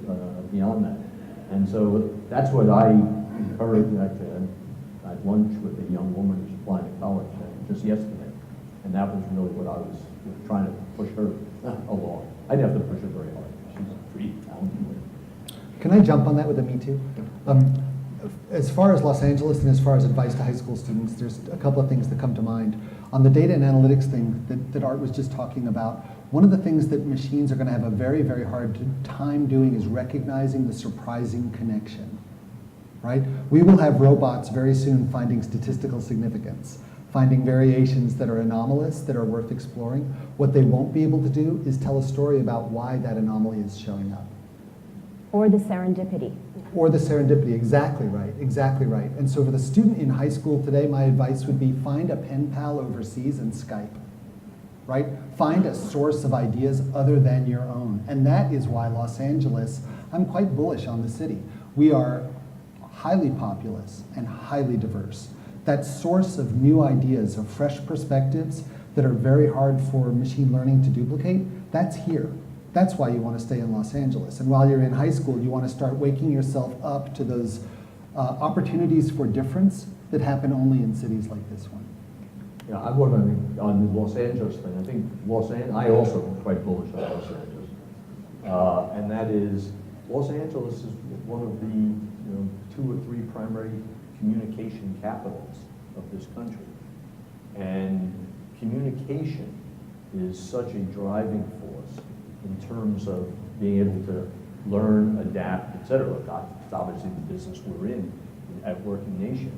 [SPEAKER 9] beyond that. And so that's what I encourage. Actually, I had lunch with a young woman who's applying to college just yesterday. And that was really what I was trying to push her along. I didn't have to push her very hard. She's pretty talented.
[SPEAKER 13] Can I jump on that with a Me Too? As far as Los Angeles and as far as advice to high school students, there's a couple of things that come to mind. On the data and analytics thing that Art was just talking about, one of the things that machines are going to have a very, very hard time doing is recognizing the surprising connection, right? We will have robots very soon finding statistical significance, finding variations that are anomalous, that are worth exploring. What they won't be able to do is tell a story about why that anomaly is showing up.
[SPEAKER 10] Or the serendipity.
[SPEAKER 13] Or the serendipity, exactly right, exactly right. And so for the student in high school today, my advice would be find a pen pal overseas and Skype, right? Find a source of ideas other than your own. And that is why Los Angeles, I'm quite bullish on the city. We are highly populous and highly diverse. That source of new ideas, of fresh perspectives that are very hard for machine learning to duplicate, that's here. That's why you want to stay in Los Angeles. And while you're in high school, you want to start waking yourself up to those opportunities for difference that happen only in cities like this one.
[SPEAKER 9] Yeah, I work on the Los Angeles thing. I think I also am quite bullish on Los Angeles. And that is, Los Angeles is one of the 2 or 3 primary communication capitals of this country. And communication is such a driving force in terms of being able to learn, adapt, et cetera. It's obviously the business we're in at Working Nation.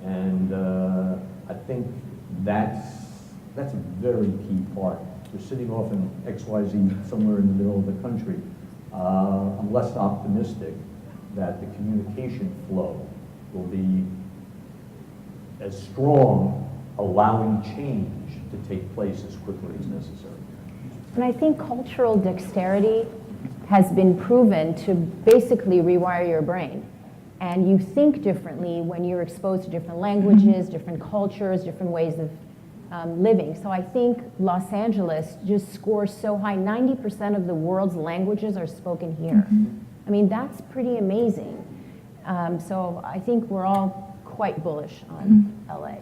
[SPEAKER 9] And I think that's a very key part. We're sitting off in XYZ somewhere in the middle of the country. I'm less optimistic that the communication flow will be as strong, allowing change to take place as quickly as necessary.
[SPEAKER 10] And I think cultural dexterity has been proven to basically rewire your brain. And you think differently when you're exposed to different languages, different cultures, different ways of living. So I think Los Angeles just scores so high. 90% of the world's languages are spoken here. I mean, that's pretty amazing. So I think we're all quite bullish on LA.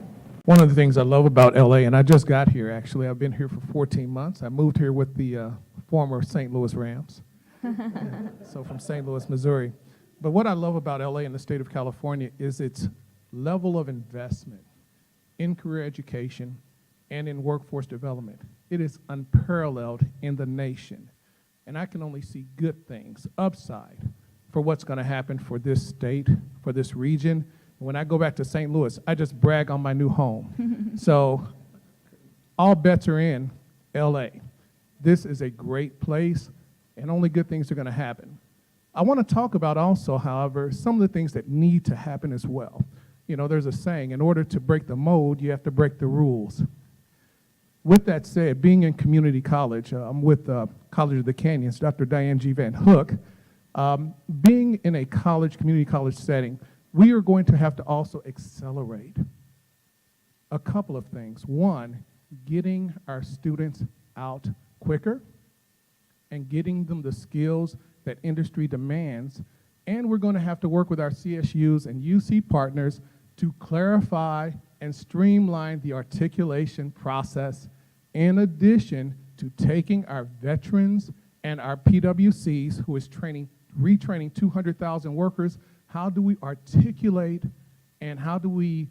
[SPEAKER 18] One of the things I love about LA, and I just got here actually, I've been here for 14 months. I moved here with the former St. Louis Rams, so from St. Louis, Missouri. But what I love about LA and the state of California is its level of investment in career education and in workforce development. It is unparalleled in the nation. And I can only see good things, upside, for what's going to happen for this state, for this region. When I go back to St. Louis, I just brag on my new home. So all bets are in LA. This is a great place, and only good things are going to happen. I want to talk about also, however, some of the things that need to happen as well. You know, there's a saying, in order to break the mold, you have to break the rules. With that said, being in community college, I'm with College of the Canyons, Dr. Diane G. Van Hook. Being in a community college setting, we are going to have to also accelerate a couple of things. One, getting our students out quicker and getting them the skills that industry demands. And we're going to have to work with our CSUs and UC partners to clarify and streamline the articulation process, in addition to taking our veterans and our PWCs, who is retraining 200,000 workers. How do we articulate and how do we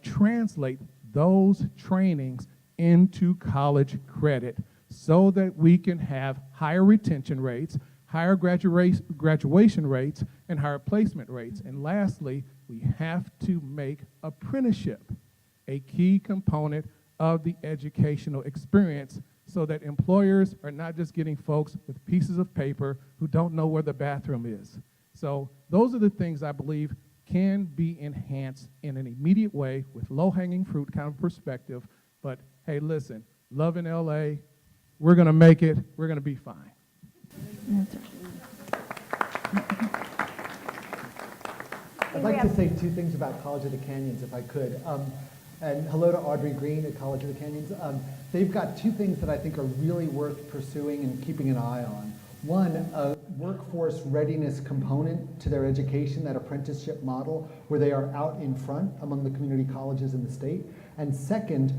[SPEAKER 18] translate those trainings into college credit so that we can have higher retention rates, higher graduation rates, and higher placement rates? And lastly, we have to make apprenticeship a key component of the educational experience so that employers are not just getting folks with pieces of paper who don't know where the bathroom is. So those are the things I believe can be enhanced in an immediate way with low-hanging fruit kind of perspective. But hey, listen, love in LA, we're gonna make it, we're gonna be fine.
[SPEAKER 13] I'd like to say two things about College of the Canyons, if I could. And hello to Audrey Green at College of the Canyons. They've got two things that I think are really worth pursuing and keeping an eye on. One, a workforce readiness component to their education, that apprenticeship model, where they are out in front among the community colleges in the state. And second,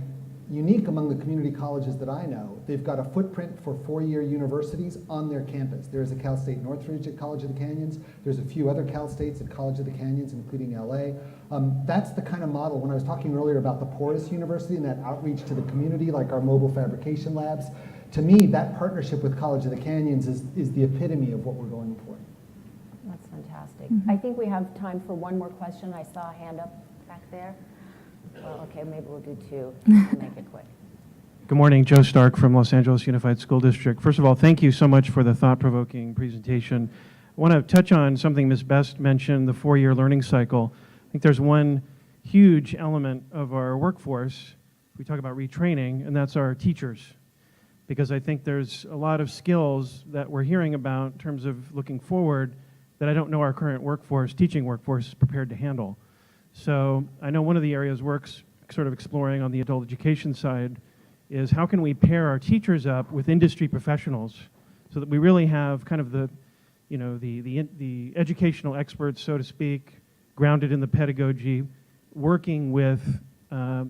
[SPEAKER 13] unique among the community colleges that I know, they've got a footprint for four-year universities on their campus. There's a Cal State Northridge at College of the Canyons. There's a few other Cal States at College of the Canyons, including LA. That's the kind of model, when I was talking earlier about the Porous University and that outreach to the community, like our mobile fabrication labs, to me, that partnership with College of the Canyons is the epitome of what we're going for.
[SPEAKER 10] That's fantastic. I think we have time for one more question. I saw a hand up back there. Well, okay, maybe we'll do two and make it quick.
[SPEAKER 19] Good morning, Joe Stark from Los Angeles Unified School District. First of all, thank you so much for the thought-provoking presentation. I want to touch on something Ms. Best mentioned, the four-year learning cycle. I think there's one huge element of our workforce, we talk about retraining, and that's our teachers. Because I think there's a lot of skills that we're hearing about in terms of looking forward that I don't know our current workforce, teaching workforce, is prepared to handle. So I know one of the areas we're sort of exploring on the adult education side is how can we pair our teachers up with industry professionals so that we really have kind of the, you know, the educational experts, so to speak, grounded in the pedagogy, working with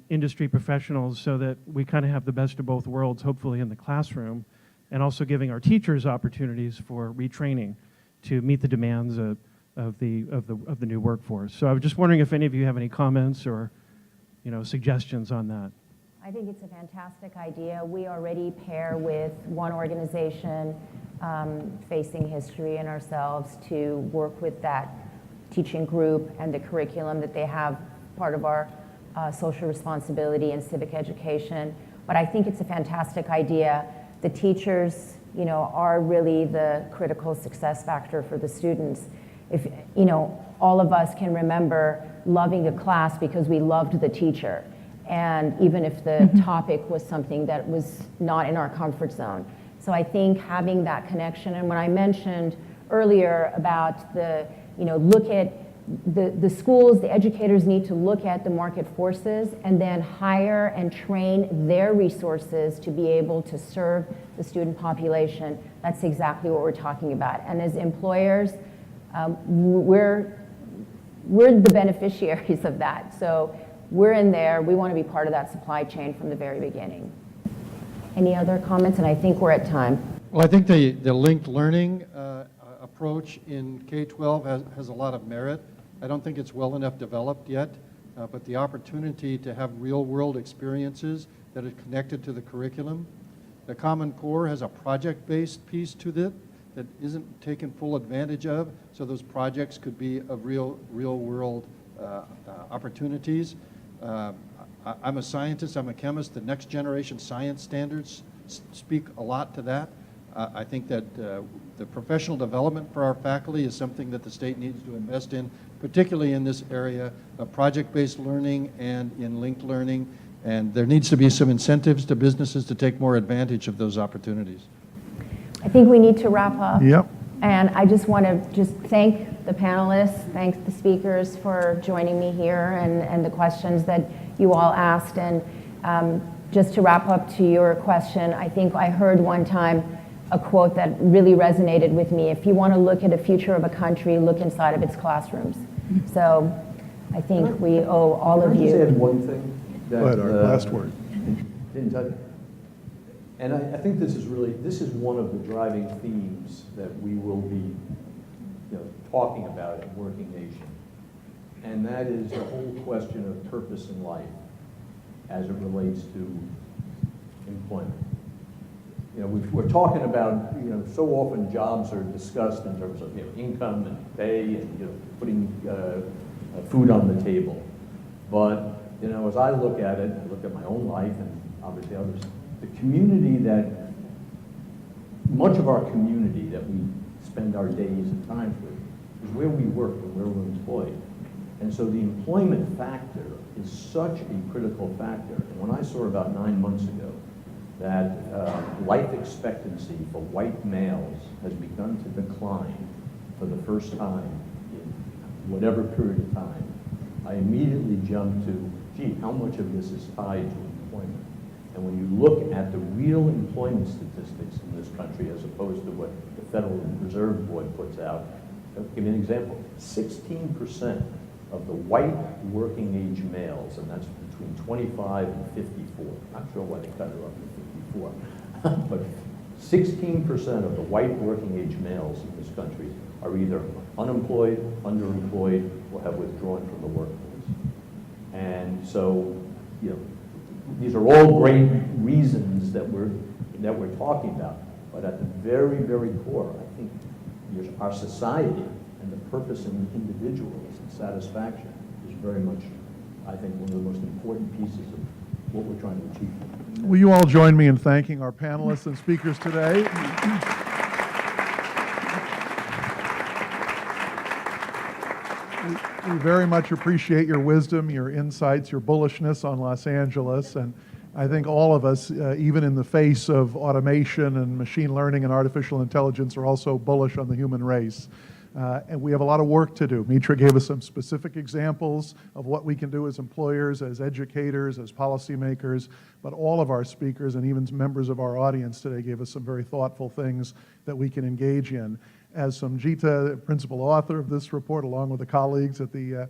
[SPEAKER 19] industry professionals so that we kind of have the best of both worlds, hopefully in the classroom, and also giving our teachers opportunities for retraining to meet the demands of the new workforce. So I was just wondering if any of you have any comments or, you know, suggestions on that.
[SPEAKER 10] I think it's a fantastic idea. We already pair with one organization, Facing History, and ourselves to work with that teaching group and the curriculum that they have, part of our social responsibility and civic education. But I think it's a fantastic idea. The teachers, you know, are really the critical success factor for the students. If, you know, all of us can remember loving a class because we loved the teacher. And even if the topic was something that was not in our comfort zone. So I think having that connection, and when I mentioned earlier about the, you know, look at the schools, the educators need to look at the market forces and then hire and train their resources to be able to serve the student population. That's exactly what we're talking about. And as employers, we're the beneficiaries of that. So we're in there. We want to be part of that supply chain from the very beginning. Any other comments? And I think we're at time.
[SPEAKER 11] Well, I think the linked learning approach in K-12 has a lot of merit. I don't think it's well enough developed yet, but the opportunity to have real-world experiences that are connected to the curriculum. The Common Core has a project-based piece to it that isn't taken full advantage of, so those projects could be of real-world opportunities. I'm a scientist, I'm a chemist. The next generation science standards speak a lot to that. I think that the professional development for our faculty is something that the state needs to invest in, particularly in this area of project-based learning and in linked learning. And there needs to be some incentives to businesses to take more advantage of those opportunities.
[SPEAKER 10] I think we need to wrap up.
[SPEAKER 1] Yep.
[SPEAKER 10] And I just want to thank the panelists, thank the speakers for joining me here and the questions that you all asked. And just to wrap up to your question, I think I heard one time a quote that really resonated with me. If you want to look at the future of a country, look inside of its classrooms. So I think we owe all of you.
[SPEAKER 9] Can I just add one thing?
[SPEAKER 1] Go ahead, Art. Last word.
[SPEAKER 9] Didn't touch. And I think this is one of the driving themes that we will be, talking about at Working Nation. And that is the whole question of purpose in life as it relates to employment. We're talking about, so often jobs are discussed in terms of, income and pay and, putting food on the table. But, as I look at it, I look at my own life and obviously others, the community much of our community that we spend our days and times with is where we work and where we're employed. And so the employment factor is such a critical factor. And when I saw about 9 months ago that life expectancy for white males has begun to decline for the first time in whatever period of time, I immediately jumped to, gee, how much of this is tied to employment? And when you look at the real employment statistics in this country as opposed to what the Federal Reserve Board puts out, I'll give you an example. 16% of the white working age males, and that's between 25 and 54. Not sure why they cut it up to 54. But 16% of the white working age males in this country are either unemployed, underemployed, or have withdrawn from the workforce. And so, these are all great reasons that we're talking about. But at the very, very core, I think our society and the purpose in individuals and satisfaction is very much, I think, one of the most important pieces of what we're trying to achieve.
[SPEAKER 1] Will you all join me in thanking our panelists and speakers today? We very much appreciate your wisdom, your insights, your bullishness on Los Angeles, and I think all of us, even in the face of automation and machine learning and artificial intelligence, are also bullish on the human race. And we have a lot of work to do. Mitra gave us some specific examples of what we can do as employers, as educators, as policymakers, but all of our speakers and even members of our audience today gave us some very thoughtful things that we can engage in. As Samjita, principal author of this report, along with the colleagues at the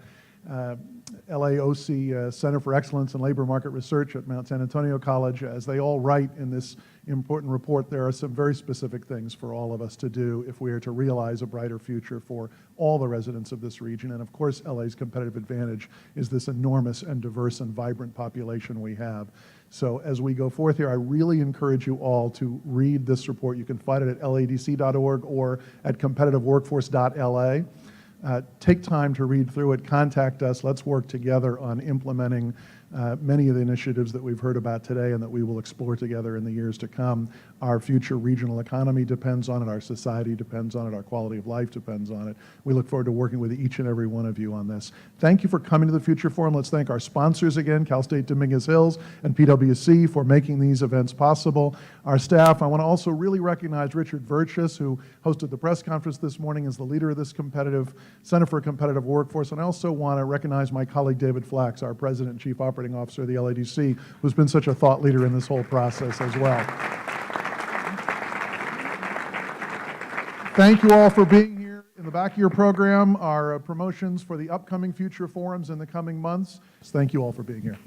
[SPEAKER 1] LAOC Center for Excellence in Labor Market Research at Mount San Antonio College. As they all write in this important report, there are some very specific things for all of us to do if we are to realize a brighter future for all the residents of this region. And of course, LA's competitive advantage is this enormous and diverse and vibrant population we have. So as we go forth here, I really encourage you all to read this report. You can find it at ladc.org or at competitiveworkforce.la. Take time to read through it, contact us, let's work together on implementing many of the initiatives that we've heard about today and that we will explore together in the years to come. Our future regional economy depends on it, our society depends on it, our quality of life depends on it. We look forward to working with each and every one of you on this. Thank you for coming to the Future Forum. Let's thank our sponsors again, Cal State Dominguez Hills and PwC for making these events possible. Our staff, I want to also really recognize Richard Virchus, who hosted the press conference this morning as the leader of this Center for a Competitive Workforce. And I also want to recognize my colleague David Flax, our President and Chief Operating Officer of the LADC, who's been such a thought leader in this whole process as well. Thank you all for being here. In the back of your program are promotions for the upcoming Future Forums in the coming months. Thank you all for being here.